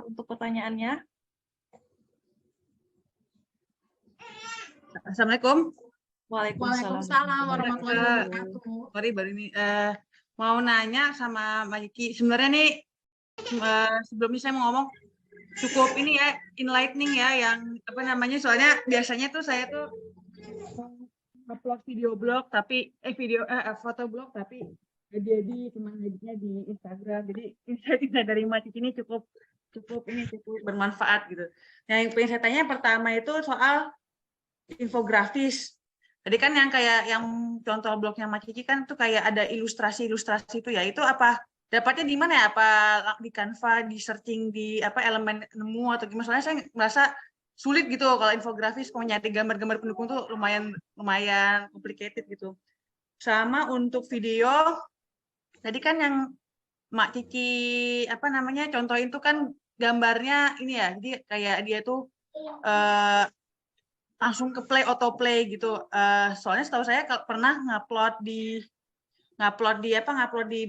untuk pertanyaannya. Assalamualaikum. Waalaikumsalam warahmatullahi wabarakatuh. Sorry baru ini mau nanya sama Mbak Yiki. Sebenarnya nih sebelumnya saya mau ngomong cukup ini ya enlightening ya yang apa namanya soalnya biasanya tuh saya tuh upload video blog tapi foto blog tapi jadi cuma editnya di Instagram. Jadi insight dari Mbak Yiki ini cukup bermanfaat gitu. Nah, yang pengen saya tanya pertama itu soal infografis. Tadi kan yang kayak yang contoh blognya Mbak Cici kan tuh kayak ada ilustrasi itu ya. Itu apa dapatnya di mana ya? Apa di Canva, di searching di apa elemen nemu atau gimana? Soalnya saya merasa sulit gitu kalau infografis mau nyari gambar-gambar pendukung tuh lumayan complicated gitu. Sama untuk video tadi kan yang Mbak Cici apa namanya contohin tuh kan gambarnya ini ya. Jadi kayak dia tuh langsung ke autoplay gitu. Soalnya setahu saya pernah ngupload di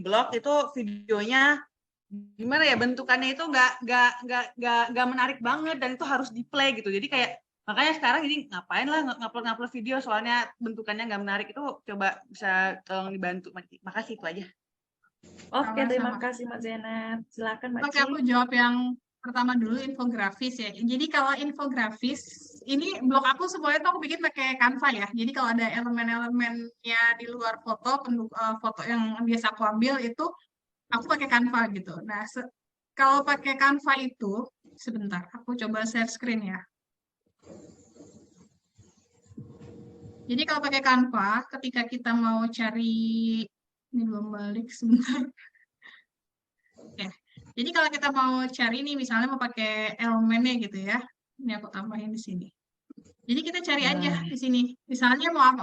blog itu videonya gimana ya bentukannya itu nggak menarik banget dan itu harus di play gitu. Jadi kayak Makanya sekarang jadi ngapain lah ngupload video soalnya bentukannya nggak menarik, itu coba bisa tolong dibantu. Makasih, itu aja. Oke, terima Sama-sama. kasih Mbak Zainab. Silakan Mbak Oke, Ci. aku jawab yang pertama dulu, infografis ya. Jadi kalau infografis, ini blog aku semuanya tuh aku bikin pakai Canva ya. Jadi kalau ada elemen-elemennya di luar foto, foto yang biasa aku ambil itu, aku pakai Canva gitu. Nah, kalau pakai Canva itu, sebentar, aku coba share screen ya. Jadi kalau pakai Canva, ketika kita mau cari, ini belum balik sebentar. Oke. Jadi kalau kita mau cari nih, misalnya mau pakai elemennya gitu ya. Ini aku tambahin di sini. Jadi kita cari aja Nah, di sini. Misalnya mau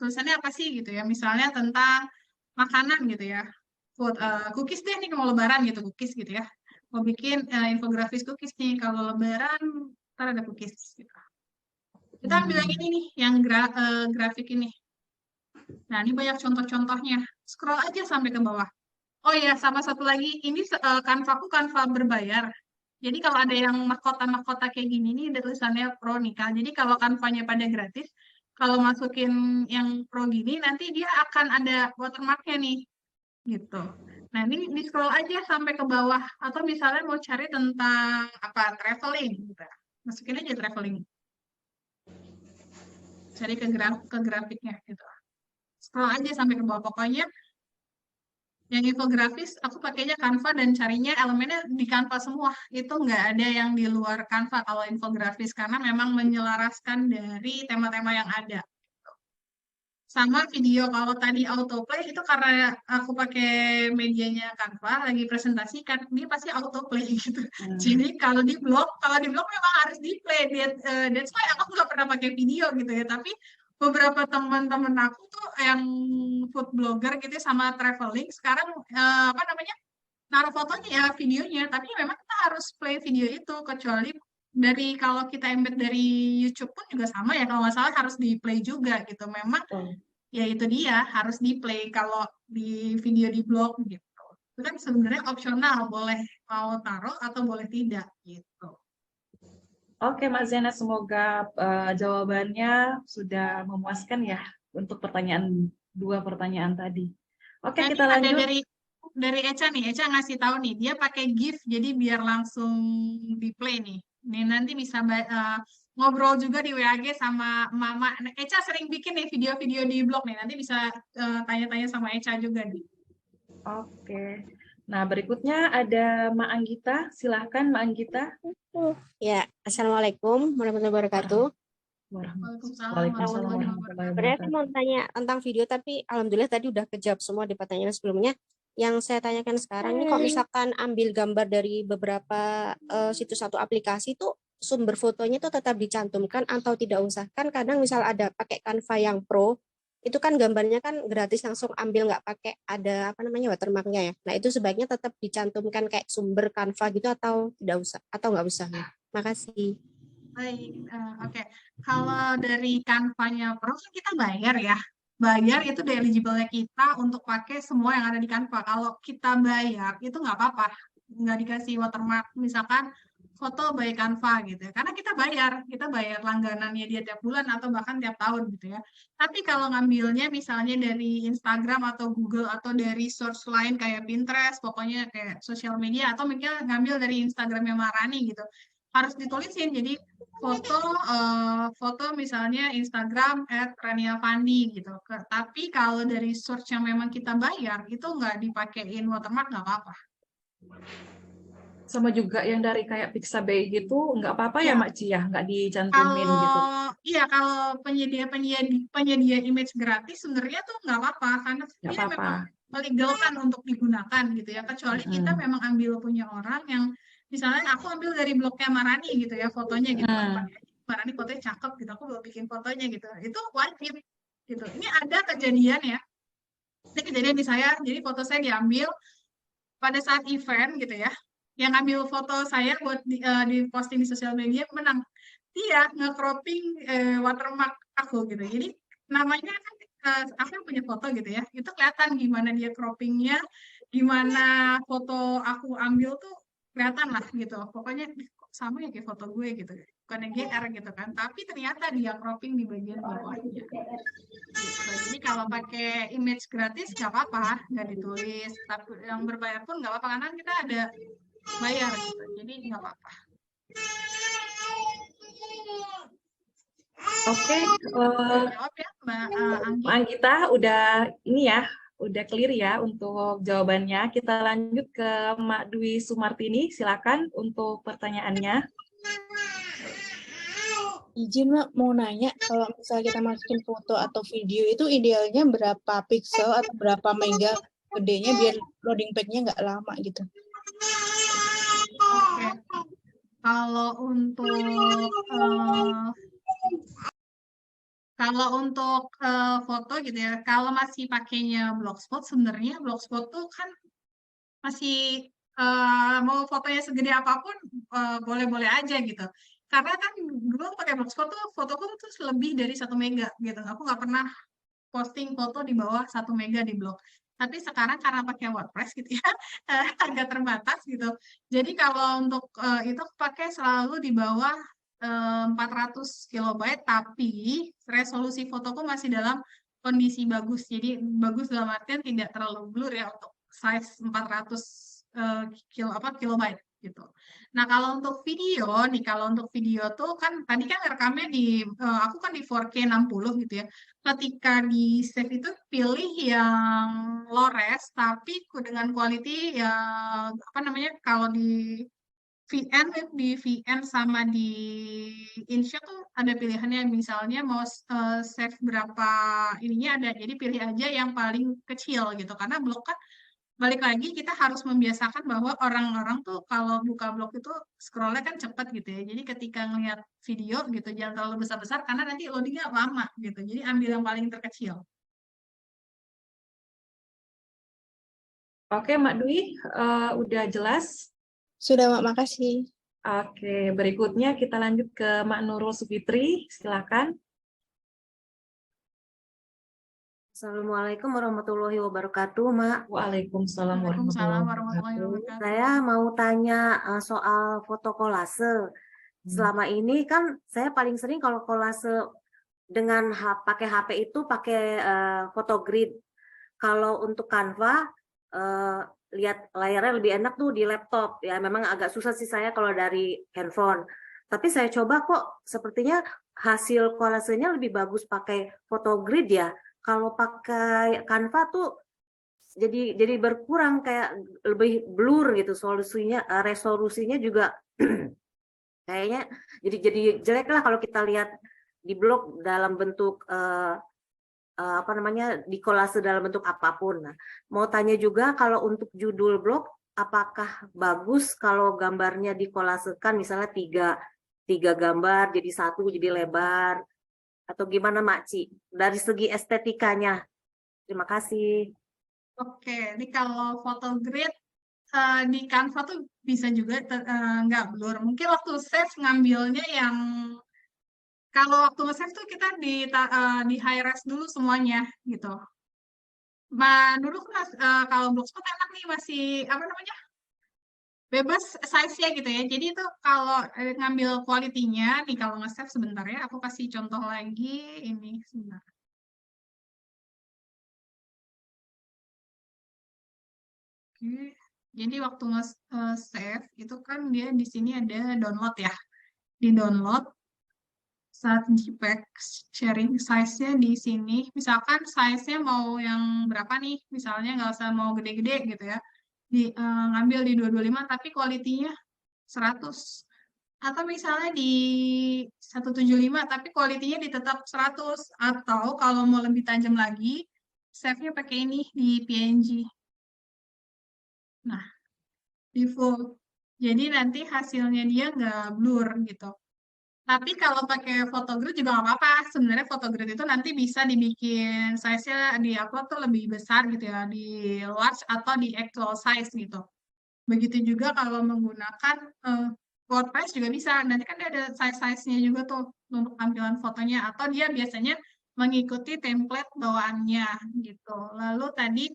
tulisannya apa sih gitu ya. Misalnya tentang makanan gitu ya. Food, cookies deh nih mau lebaran gitu, cookies gitu ya. Mau bikin infografis cookies nih. Kalau lebaran, ntar ada cookies gitu. Kita ambil yang ini nih, yang grafik ini. Nah, ini banyak contoh-contohnya. Scroll aja sampai ke bawah. Oh ya, sama satu lagi, ini Canva ku Canva berbayar. Jadi kalau ada yang mahkota-mahkota kayak gini nih, ada tulisannya Pro nih, Kak. Jadi kalau Canva-nya pada gratis, kalau masukin yang Pro gini, nanti dia akan ada watermark-nya nih, gitu. Nah, ini di scroll aja sampai ke bawah. Atau misalnya mau cari tentang apa traveling, gitu. Masukin aja traveling. Cari ke grafiknya, gitu. Scroll aja sampai ke bawah. Pokoknya yang infografis aku pakainya Canva dan carinya elemennya di Canva semua. Itu nggak ada yang di luar Canva kalau infografis karena memang menyelaraskan dari tema-tema yang ada. Sama video kalau tadi autoplay itu karena aku pakai medianya Canva lagi presentasi kan dia pasti autoplay gitu. Jadi kalau di blog memang harus di play. That's why aku nggak pernah pakai video gitu ya. Tapi beberapa teman-teman aku tuh yang food blogger gitu ya, sama traveling sekarang apa namanya naruh fotonya ya videonya. Tapi memang kita harus play video itu kecuali dari kalau kita embed dari YouTube pun juga sama ya kalau nggak salah harus di play juga gitu. Memang ya itu dia harus di play kalau di video di blog gitu. Itu kan sebenarnya opsional, boleh mau taruh atau boleh tidak gitu. oke Mbak Zainab, semoga jawabannya sudah memuaskan ya untuk dua pertanyaan tadi. Oke, Nah, ini kita ada lanjut. dari Eca nih, Eca ngasih tahu nih, dia pakai GIF jadi biar langsung di play nih. Nih nanti bisa ngobrol juga di WAG sama Mama. Nah, Eca sering bikin nih video-video di blog nih, nanti bisa tanya-tanya sama Eca juga nih. Oke. Nah, berikutnya ada Mak Anggita. Silahkan Mak Anggita. Ya, Assalamualaikum warahmatullahi wabarakatuh. Waalaikumsalam Waalaikumsalam warahmatullahi warahmatullahi Sebenarnya aku mau wabarakatuh. tanya tentang video, tapi alhamdulillah tadi udah kejawab semua di pertanyaan sebelumnya. Yang saya tanyakan sekarang ini, kalau misalkan ambil gambar dari beberapa situs atau aplikasi itu sumber fotonya itu tetap dicantumkan atau tidak usah? Kan kadang misal ada pakai Canva yang Pro, itu kan gambarnya kan gratis langsung ambil, nggak pakai ada apa namanya watermarknya ya. Nah itu sebaiknya tetap dicantumkan kayak sumber Canva gitu atau tidak usah atau nggak usah ya? Makasih. Baik, oke. Kalau dari Canva-nya Pro kan kita bayar ya. Bayar itu di eligible-nya kita untuk pakai semua yang ada di Canva. Kalau kita bayar itu nggak apa-apa, nggak dikasih watermark. Misalkan foto by Canva gitu ya. Karena kita bayar langganannya dia tiap bulan atau bahkan tiap tahun gitu ya. Tapi kalau ngambilnya misalnya dari Instagram atau Google atau dari source lain kayak Pinterest, pokoknya kayak sosial media atau mungkin ngambil dari Instagramnya Marani gitu. Harus ditulisin jadi foto misalnya Instagram @raniafandi gitu. Tapi kalau dari source yang memang kita bayar itu nggak dipakein watermark nggak apa-apa. Sama juga yang dari kayak Pixabay gitu, nggak apa-apa ya Ya, Mak Ci ya, nggak dicantumin gitu. kalau penyedia image gratis sebenarnya tuh nggak apa-apa karena Nggak dia memang apa-apa. legal kan untuk digunakan gitu ya. Kecuali kita memang ambil punya orang yang misalnya aku ambil dari blognya Marani gitu ya fotonya gitu. Aku pakai aja, Marani fotonya cakep gitu. Aku mau bikin fotonya gitu. Itu wajib gitu. Ini ada kejadian ya. Ini kejadian di saya. Jadi foto saya diambil pada saat event gitu ya. Yang ambil foto saya buat diposting di sosial media menang. Dia nge-cropping watermark aku gitu. Jadi namanya kan aku yang punya foto gitu ya. Itu kelihatan gimana dia croppingnya, gimana foto aku ambil tuh kelihatan lah gitu. Pokoknya kok sama ya kayak foto gue gitu. bukannya GR gitu kan, tapi ternyata dia cropping di bagian bawahnya. Gitu. Jadi kalau pakai image gratis nggak apa-apa, nggak ditulis. Tapi yang berbayar pun nggak apa-apa karena kita ada bayar gitu. Jadi nggak apa-apa. Oke, Jawab ya Mbak Anggi. Mbak Anggita udah ini ya, udah clear ya untuk jawabannya. Kita lanjut ke Mbak Dwi Sumartini, silakan untuk pertanyaannya. Izin Mak, mau nanya, kalau misalnya kita masukin foto atau video itu idealnya berapa pixel atau berapa mega gedenya biar loading pack-nya nggak lama gitu. Oke. Kalau untuk foto gitu ya, kalau masih pakainya Blogspot, sebenarnya Blogspot tuh kan masih mau fotonya segede apapun boleh-boleh aja gitu. Karena kan dulu aku pakai Blogspot tuh fotoku tuh lebih dari 1 mega gitu. Aku nggak pernah posting foto di bawah 1 mega di blog. Tapi sekarang karena pakai WordPress gitu ya, agak terbatas gitu. Jadi kalau untuk itu aku pakai selalu di bawah 400 kilobyte, tapi resolusi fotoku masih dalam kondisi bagus. Jadi bagus dalam artian tidak terlalu blur ya untuk size 400 kilobyte gitu. Nah, kalau untuk video nih, kalau untuk video tuh kan tadi kan rekamnya aku kan di 4K 60 gitu ya. Ketika di save itu pilih yang low res tapi dengan quality yang apa namanya, kalau di VN sama di InShot tuh ada pilihannya, misalnya mau save berapa ininya ada, jadi pilih aja yang paling kecil gitu, karena blog kan balik lagi kita harus membiasakan bahwa orang-orang tuh kalau buka blog itu scrollnya kan cepat gitu ya. Jadi ketika ngelihat video gitu jangan terlalu besar-besar karena nanti loadingnya lama gitu. Jadi ambil yang paling terkecil. Oke, Mbak Dwi, udah jelas? Sudah Mak, makasih. Oke, berikutnya kita lanjut ke Mbak Nurul Sufitri, silakan. Assalamualaikum warahmatullahi wabarakatuh, Mak. Waalaikumsalam Waalaikumsalam warahmatullahi warahmatullahi wabarakatuh. wabarakatuh. Saya mau tanya soal foto kolase. Selama ini kan saya paling sering kalau kolase dengan pakai HP itu pakai photo grid. Kalau untuk Canva, lihat layarnya lebih enak tuh di laptop. Ya memang agak susah sih saya kalau dari handphone. Tapi saya coba kok sepertinya hasil kolasenya lebih bagus pakai photo grid ya. Kalau pakai Canva tuh jadi berkurang, kayak lebih blur gitu solusinya, resolusinya juga kayaknya jadi jelek lah kalau kita lihat di blog dalam bentuk apa namanya, di kolase dalam bentuk apapun. Nah, mau tanya juga kalau untuk judul blog apakah bagus kalau gambarnya dikolasekan misalnya tiga gambar jadi satu jadi lebar, atau gimana Makci dari segi estetikanya? Terima kasih. Oke, ini kalau foto grid di Canva tuh bisa juga nggak blur. Mungkin waktu save ngambilnya yang kalau waktu nge-save tuh kita di high res dulu semuanya gitu. Dulu kan kalau Blogspot enak nih masih apa namanya, bebas size-nya gitu ya. Jadi itu kalau ngambil quality-nya nih, kalau nge-save sebentar ya, aku kasih contoh lagi ini sebentar. Oke, jadi waktu nge-save itu kan dia di sini ada download ya. Di download saat JPEG sharing size-nya di sini, misalkan size-nya mau yang berapa nih, misalnya nggak usah mau gede-gede gitu ya, ngambil di 225 tapi quality-nya 100, atau misalnya di 175 tapi quality-nya tetap 100, atau kalau mau lebih tajam lagi, save-nya pakai ini di PNG. Nah, di full, jadi nanti hasilnya dia nggak blur gitu. Tapi kalau pakai photogrid juga nggak apa-apa. Sebenarnya photogrid itu nanti bisa dibikin size-nya di-upload tuh lebih besar gitu ya, di large atau di actual size gitu. Begitu juga kalau menggunakan WordPress juga bisa. Nanti kan dia ada size-size-nya juga tuh untuk tampilan fotonya. Atau dia biasanya mengikuti template bawaannya gitu. Lalu tadi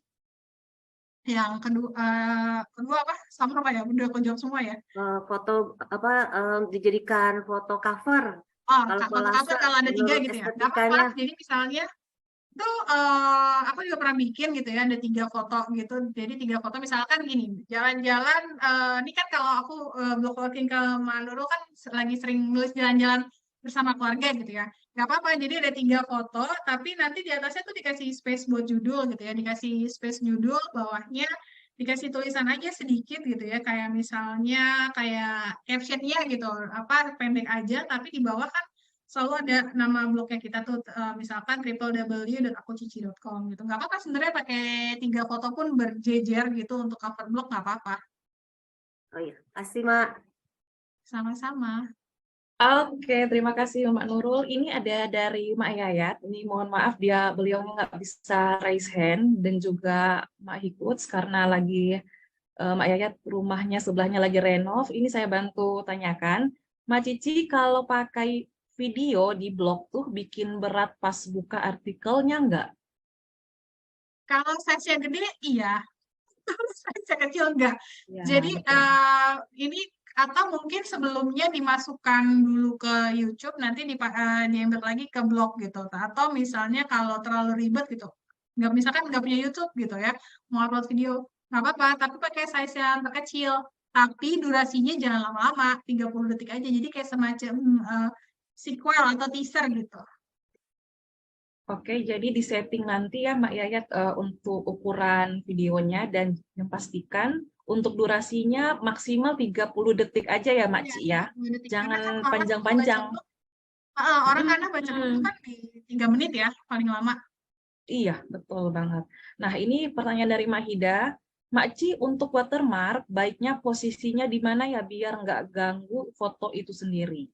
Yang kedua apa? Sama apa ya? Udah aku jawab semua ya. Foto apa dijadikan foto cover. Oh, Kalau foto cover kolase kalau ada 3 menurut gitu ya. Nggak estetikanya. apa-apa. Jadi misalnya itu aku juga pernah bikin gitu ya, ada 3 foto gitu. Jadi 3 foto misalkan gini, jalan-jalan. Ini kan kalau aku blog working ke Manado kan lagi sering nulis jalan-jalan bersama keluarga gitu ya. Nggak apa-apa. Jadi ada 3 foto, tapi nanti di atasnya tuh dikasih space buat judul gitu ya, dikasih space judul, bawahnya dikasih tulisan aja sedikit gitu ya, kayak misalnya kayak captionnya gitu, apa pendek aja, tapi di bawah kan selalu ada nama blognya kita tuh, misalkan www.akucici.com gitu. Nggak apa-apa sebenarnya pakai 3 foto pun berjejer gitu untuk cover blog, nggak apa-apa. Oh iya, kasih Mak. Sama-sama. Oke, terima kasih Mak Nurul. Ini ada dari Mak Yayat. Ini mohon maaf beliau nggak bisa raise hand, dan juga Mak Hikuts karena lagi Mak Yayat rumahnya sebelahnya lagi renov. Ini saya bantu tanyakan. Mak Cici, kalau pakai video di blog tuh bikin berat pas buka artikelnya nggak? Kalau size-nya gede, iya. Kalau size-nya kecil, enggak. Ya, Jadi betul. ini atau mungkin sebelumnya dimasukkan dulu ke YouTube, nanti diambil lagi ke blog gitu. Atau misalnya kalau terlalu ribet gitu, misalkan nggak punya YouTube gitu ya, mau upload video, nggak apa-apa, tapi pakai size yang terkecil. Tapi durasinya jangan lama-lama, 30 detik aja. Jadi kayak semacam sequel atau teaser gitu. Oke, jadi di setting nanti ya Mbak Yayat untuk ukuran videonya, dan yang pastikan untuk durasinya maksimal 30 detik aja ya Mbak Iya, Ci ya. 30 detik. Karena Jangan kan orang baca panjang-panjang. blog, orang kadang baca blog Mm-mm. kan di 3 menit ya, paling lama. Iya, betul banget. Nah, ini pertanyaan dari Mahida. Mak Ci, untuk watermark, baiknya posisinya di mana ya biar nggak ganggu foto itu sendiri?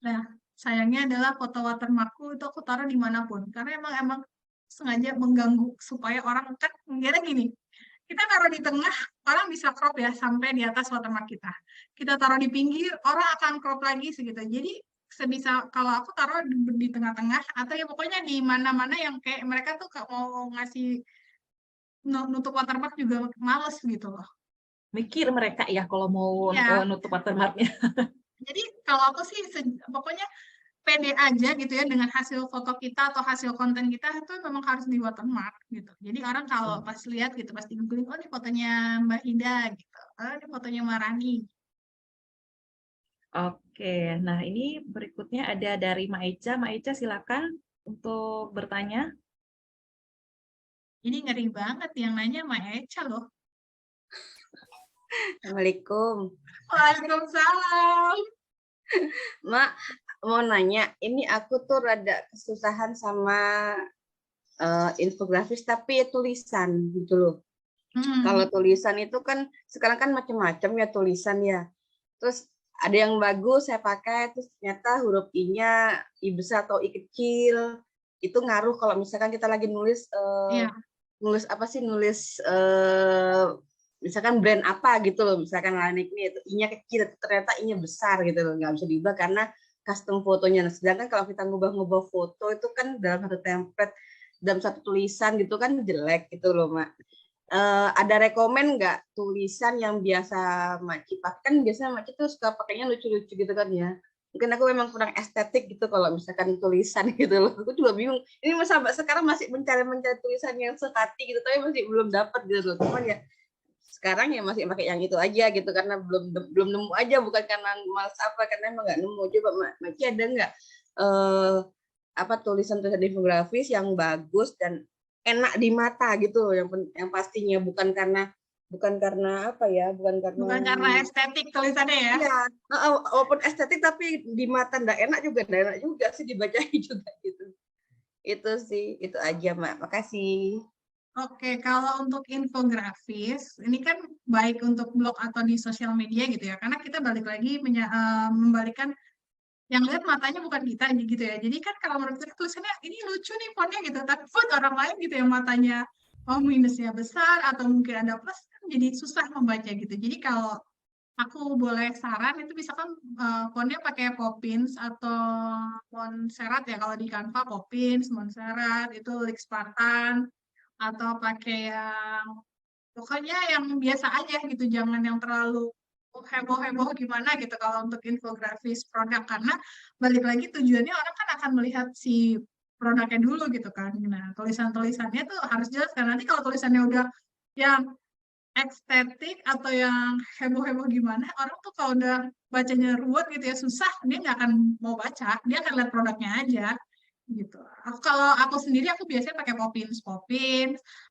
Nah, sayangnya adalah foto watermarkku itu aku taruh dimanapun. Karena emang sengaja mengganggu supaya orang kan ngira gini. Kita taruh di tengah, orang bisa crop ya sampai di atas watermark kita. Kita taruh di pinggir, orang akan crop lagi segitu. Jadi sebisa kalau aku taruh di tengah-tengah atau ya pokoknya di mana-mana yang kayak mereka tuh mau ngasih nutup watermark juga males gitu loh. Mikir mereka ya kalau mau Iya, nutup watermarknya. jadi kalau aku sih pokoknya pede aja gitu ya dengan hasil foto kita atau hasil konten kita itu memang harus di watermark gitu. Jadi orang kalau pas lihat gitu pasti googling, oh ini fotonya Mbak Ida gitu, oh ini fotonya Mbak Rani. Oke, nah ini berikutnya ada dari Maeca. Maeca silakan untuk bertanya. Ini ngeri banget yang nanya Mbak Eca loh. Assalamualaikum. Waalaikumsalam. Mak, mau nanya, ini aku tuh rada kesusahan sama infografis tapi tulisan gitu loh. Kalau tulisan itu kan sekarang kan macam-macam ya tulisan ya. Terus ada yang bagus saya pakai, terus ternyata huruf I-nya I besar atau I kecil. Itu ngaruh kalau misalkan kita lagi nulis nulis apa sih, nulis misalkan brand apa gitu loh, misalkan Lanik nih itu I-nya kecil ternyata I-nya besar gitu loh, nggak bisa diubah karena custom fotonya. Nah, sedangkan kalau kita ngubah-ngubah foto itu kan dalam satu template, dalam satu tulisan gitu kan jelek gitu loh Mak. Ada rekomen nggak tulisan yang biasa Maci pakai? Kan biasanya Maci tuh suka pakainya lucu-lucu gitu kan ya. Mungkin aku memang kurang estetik gitu kalau misalkan tulisan gitu loh. Aku juga bingung. Ini sampai sekarang masih mencari tulisan yang sehati gitu, tapi masih belum dapat gitu loh. Cuman ya sekarang ya masih pakai yang itu aja gitu karena belum nemu aja, bukan karena malas apa, karena emang nggak nemu. Coba Maci ada nggak apa tulisan-tulisan infografis yang bagus dan enak di mata gitu, yang pastinya bukan karena apa ya, bukan karena estetik tulisannya ya. Iya, walaupun estetik tapi di mata nggak enak juga sih dibacanya juga gitu. Itu sih, itu aja Mak. Makasih. Oke, kalau untuk infografis, ini kan baik untuk blog atau di sosial media gitu ya, karena kita balik lagi membalikkan yang lihat matanya bukan kita gitu ya. Jadi kan kalau menurut kita tulisannya ini lucu nih fontnya gitu, tapi font orang lain gitu yang matanya minusnya besar atau mungkin ada plus kan jadi susah membaca gitu. Jadi kalau aku boleh saran itu misalkan fontnya pakai Poppins atau Montserrat ya, kalau di Canva Poppins, Montserrat itu Lix Spartan atau pakai yang pokoknya yang biasa aja gitu, jangan yang terlalu heboh-heboh gimana gitu kalau untuk infografis produk, karena balik lagi tujuannya orang kan akan melihat si produknya dulu gitu kan. Nah, tulisan-tulisannya tuh harus jelas kan. Nanti kalau tulisannya udah yang estetik atau yang heboh-heboh gimana, orang tuh kalau udah bacanya ruwet gitu ya, susah, dia nggak akan mau baca, dia akan lihat produknya aja gitu. Kalau aku sendiri aku biasanya pakai Poppins,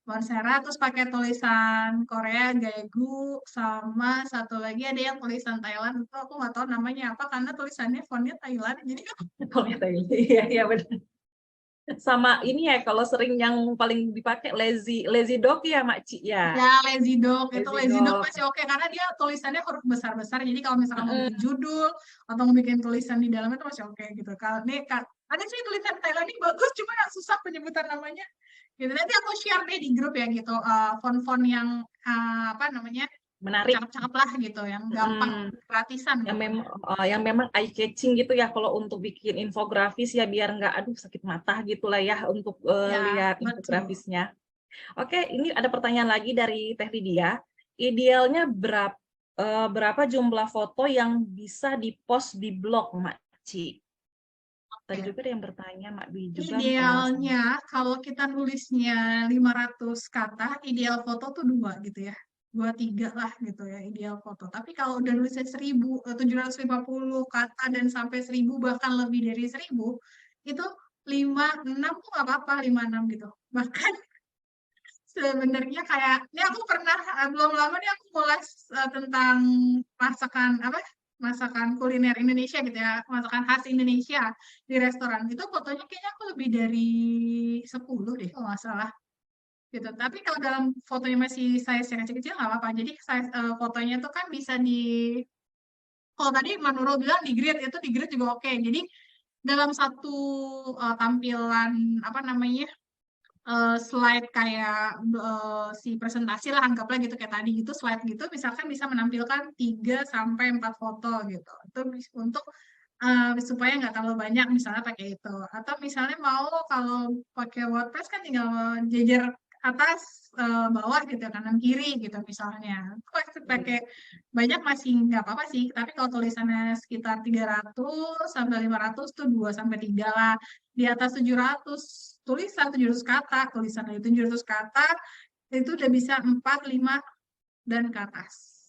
Monstera, terus pakai tulisan Korea Gaegu, sama satu lagi ada yang tulisan Thailand, itu aku nggak tahu namanya apa karena tulisannya fontnya Thailand, jadi Kalau ya iya, iya benar. Sama ini ya, kalau sering yang paling dipakai lazy dog ya, Makci ya. ya lazy dog, itu Lazy lazy dog dog. masih oke karena dia tulisannya huruf besar-besar, jadi kalau misalkan mau bikin judul atau mau bikin tulisan di dalamnya itu masih oke gitu. Kalau nih ada sih tulisan Thailand ini bagus, cuma yang susah penyebutan namanya gitu. Nanti aku share deh di grup ya gitu, font-font yang apa namanya, Menarik. cakep-cakep lah gitu, yang gampang, gratisan yang gitu. yang memang eye catching gitu ya kalau untuk bikin infografis ya, biar nggak aduh sakit mata gitulah ya untuk Ya, lihat betul. infografisnya. Oke, ini ada pertanyaan lagi dari Teh Lydia. Idealnya berapa jumlah foto yang bisa dipost di blog, Mak Ci? Tadi juga ada yang bertanya, Mak Dwi juga. Idealnya kalau kita nulisnya 500 kata, ideal foto tuh 2 gitu ya. 2, 3 lah gitu ya, ideal foto. Tapi kalau udah nulisnya 750 kata dan sampai 1000 bahkan lebih dari 1000, itu 5, 6 tuh nggak apa-apa, 5, 6 gitu. Bahkan sebenarnya kayak, ini aku pernah, belum lama nih aku mulai tentang masakan apa, masakan kuliner Indonesia gitu ya, masakan khas Indonesia di restoran. Itu fotonya kayaknya aku lebih dari 10 deh kalau nggak salah gitu. Tapi kalau dalam fotonya masih size yang kecil-kecil nggak apa-apa. Jadi size fotonya itu kan bisa kalau tadi Manuro bilang di grid, itu di grid juga oke. Jadi dalam satu tampilan apa namanya, slide kayak si presentasi lah, anggaplah gitu kayak tadi gitu, slide gitu, misalkan bisa menampilkan 3 sampai 4 foto gitu. Itu untuk supaya nggak terlalu banyak, misalnya pakai itu. Atau misalnya mau kalau pakai WordPress kan tinggal jejer atas, bawah gitu, kanan kiri gitu misalnya. Itu pakai banyak masih nggak apa-apa sih, tapi kalau tulisannya sekitar 300 sampai 500 tuh 2 sampai 3 lah. Di atas 700 tulisan, 700 kata, tulisan dari 700 kata, itu udah bisa 4, 5, dan ke atas.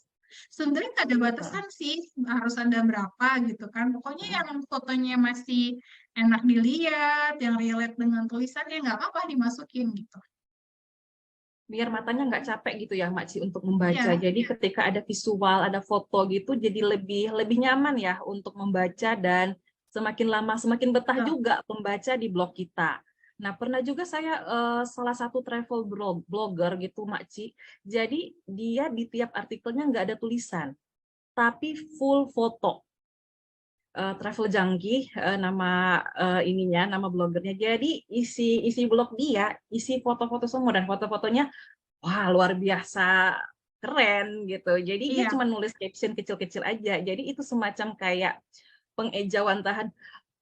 Sebenarnya nggak ada batasan sih, harus ada berapa gitu kan. Pokoknya yang fotonya masih enak dilihat, yang relate dengan tulisannya, nggak apa-apa dimasukin gitu. Biar matanya nggak capek gitu ya, Mak Ci, untuk membaca. Iya. Jadi ketika ada visual, ada foto gitu, jadi lebih nyaman ya untuk membaca, dan semakin lama semakin betah juga membaca di blog kita. Nah, pernah juga saya salah satu travel blogger gitu, Mak Ci. Jadi dia di tiap artikelnya nggak ada tulisan, tapi full foto. Travel Junkie nama nama blogernya. Jadi isi blog dia isi foto-foto semua, dan foto-fotonya wah luar biasa keren gitu. Jadi dia cuma nulis caption kecil-kecil aja. Jadi itu semacam kayak pengejauhan tahan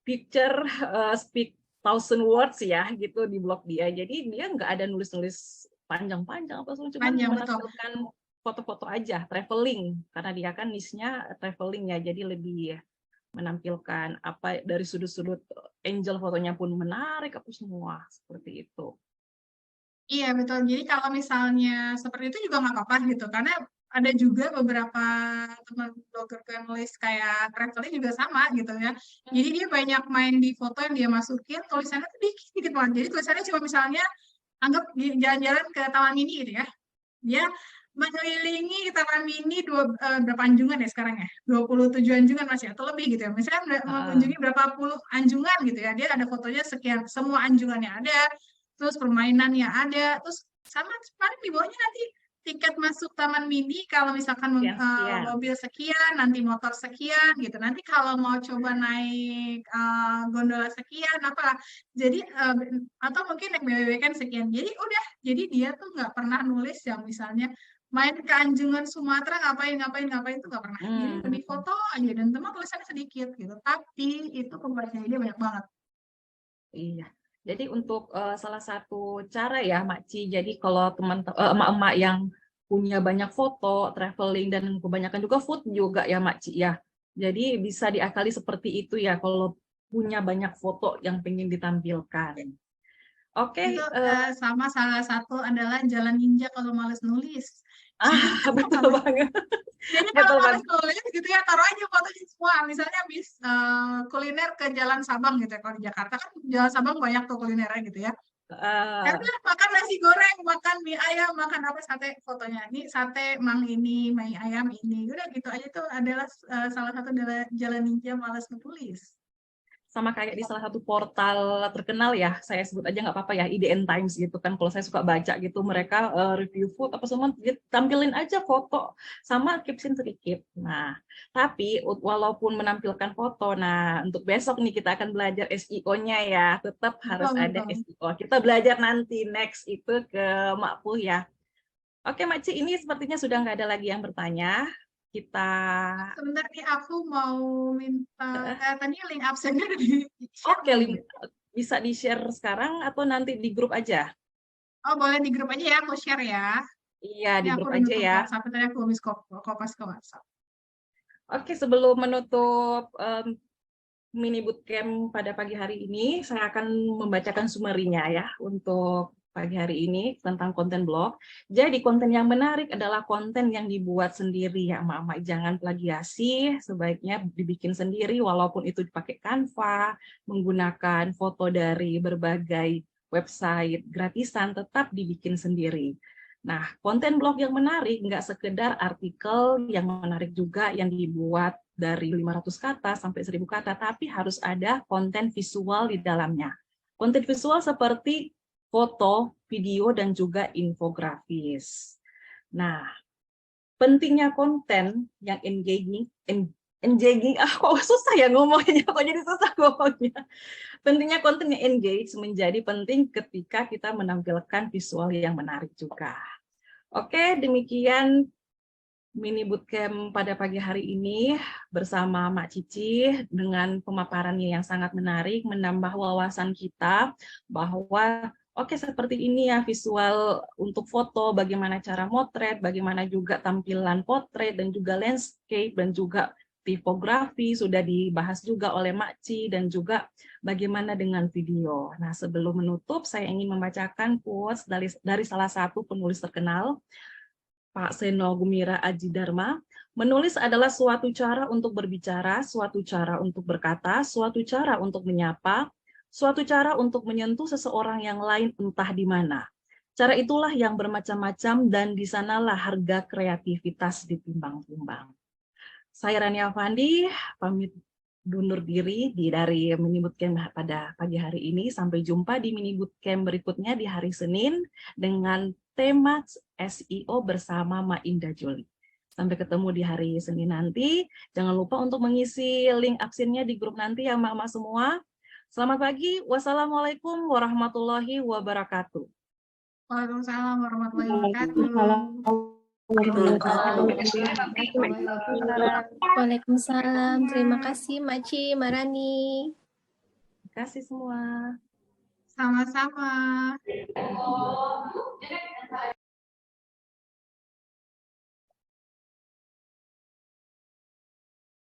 picture speak 1000 words ya gitu di blog dia. Jadi dia nggak ada nulis-nulis panjang-panjang apa cuma menampilkan foto-foto aja, traveling, karena dia kan niche-nya traveling ya. Jadi lebih menampilkan apa dari sudut-sudut angel, fotonya pun menarik apa semua seperti itu. Iya betul. Jadi kalau misalnya seperti itu juga nggak apa-apa gitu, karena ada juga beberapa teman blogger yang nulis kayak traveling juga sama gitu ya. Jadi dia banyak main di foto yang dia masukin, tulisannya tuh dikit banget. Jadi tulisannya cuma misalnya anggap jalan-jalan ke Taman Mini gitu ya. Dia mengelilingi Taman Mini berapa anjungan ya sekarang ya? 27 anjungan masih atau lebih gitu ya. Misalnya mengunjungi berapa puluh anjungan gitu ya. Dia ada fotonya sekian, semua anjungannya ada, terus permainannya ada, terus sama paling di bawahnya nanti tiket masuk Taman Mini kalau misalkan mobil sekian, nanti motor sekian gitu. Nanti kalau mau coba naik gondola sekian apa. Jadi atau mungkin naik BWB kan sekian. Jadi udah, jadi dia tuh nggak pernah nulis yang misalnya main ke Anjungan Sumatera ngapain itu nggak pernah. Jadi lebih foto aja dan teman tulisannya sedikit gitu. Tapi itu pembacanya dia banyak banget. Iya. Jadi untuk salah satu cara ya Makci, jadi kalau emak-emak yang punya banyak foto, traveling, dan kebanyakan juga food juga ya Makci ya. Jadi bisa diakali seperti itu ya kalau punya banyak foto yang pengen ditampilkan. Oke, Itu sama salah satu adalah jalan ninja kalau males nulis. betul banget. Jadi Betul kalau males banget. nulis gitu ya, taruh aja fotonya semua. Misalnya habis kuliner ke Jalan Sabang gitu ya. Kalau di Jakarta kan Jalan Sabang banyak tuh kulinernya gitu ya. Ya udah, makan nasi goreng, makan mie ayam, makan apa sate, fotonya. Ini sate mang ini, mie ayam ini. Udah gitu aja tuh adalah salah satu jalan ninja malas nulis. Sama kayak di salah satu portal terkenal ya, saya sebut aja nggak apa-apa ya, IDN Times gitu kan, kalau saya suka baca gitu, mereka review food apa semua, tampilin aja foto, sama caption sedikit. Nah, tapi walaupun menampilkan foto, nah untuk besok nih kita akan belajar SEO-nya ya, tetap harus ada SEO. Kita belajar nanti next itu ke Mak Puh ya. Oke Mak Ci, ini sepertinya sudah nggak ada lagi yang bertanya. Kita Sebentar nih, aku mau minta tadi link absennya di share. Oke, bisa di-share sekarang atau nanti di grup aja? Oh, boleh di grup aja ya, aku share ya. Iya, di Ini aku grup udah aja nutup ya. WhatsApp, tadi aku miss kopas ke WhatsApp. Oke, sebelum menutup mini bootcamp pada pagi hari ini, saya akan membacakan summary-nya ya untuk pagi hari ini tentang konten blog. Jadi konten yang menarik adalah konten yang dibuat sendiri ya, Emak-emak. Jangan plagiasi, sebaiknya dibikin sendiri walaupun itu dipakai Canva, menggunakan foto dari berbagai website gratisan, tetap dibikin sendiri. Nah, konten blog yang menarik nggak sekedar artikel yang menarik juga yang dibuat dari 500 kata sampai 1000 kata, tapi harus ada konten visual di dalamnya. Konten visual seperti foto, video, dan juga infografis. Nah, pentingnya konten yang engaging, kok susah ya ngomongnya, kok jadi susah ngomongnya. Pentingnya konten yang engage menjadi penting ketika kita menampilkan visual yang menarik juga. Oke, demikian mini bootcamp pada pagi hari ini bersama Mak Cici dengan pemaparannya yang sangat menarik, menambah wawasan kita bahwa oke, seperti ini ya visual untuk foto, bagaimana cara motret, bagaimana juga tampilan potret dan juga landscape dan juga tipografi sudah dibahas juga oleh Mak Ci, dan juga bagaimana dengan video. Nah, sebelum menutup saya ingin membacakan quotes dari salah satu penulis terkenal, Pak Seno Gumira Aji Dharma. Menulis adalah suatu cara untuk berbicara, suatu cara untuk berkata, suatu cara untuk menyapa, suatu cara untuk menyentuh seseorang yang lain entah di mana. Cara itulah yang bermacam-macam dan di sanalah harga kreativitas ditimbang-timbang. Saya Rani Afandi, pamit undur diri dari mini bootcamp pada pagi hari ini. Sampai jumpa di mini bootcamp berikutnya di hari Senin dengan tema SEO bersama Mak Indah Juli. Sampai ketemu di hari Senin nanti. Jangan lupa untuk mengisi link absennya di grup nanti ya Mak-mak semua. Selamat pagi. Wassalamualaikum warahmatullahi wabarakatuh. Waalaikumsalam warahmatullahi wabarakatuh. Waalaikumsalam. Terima kasih Maci, Marani. Terima kasih semua. Sama-sama.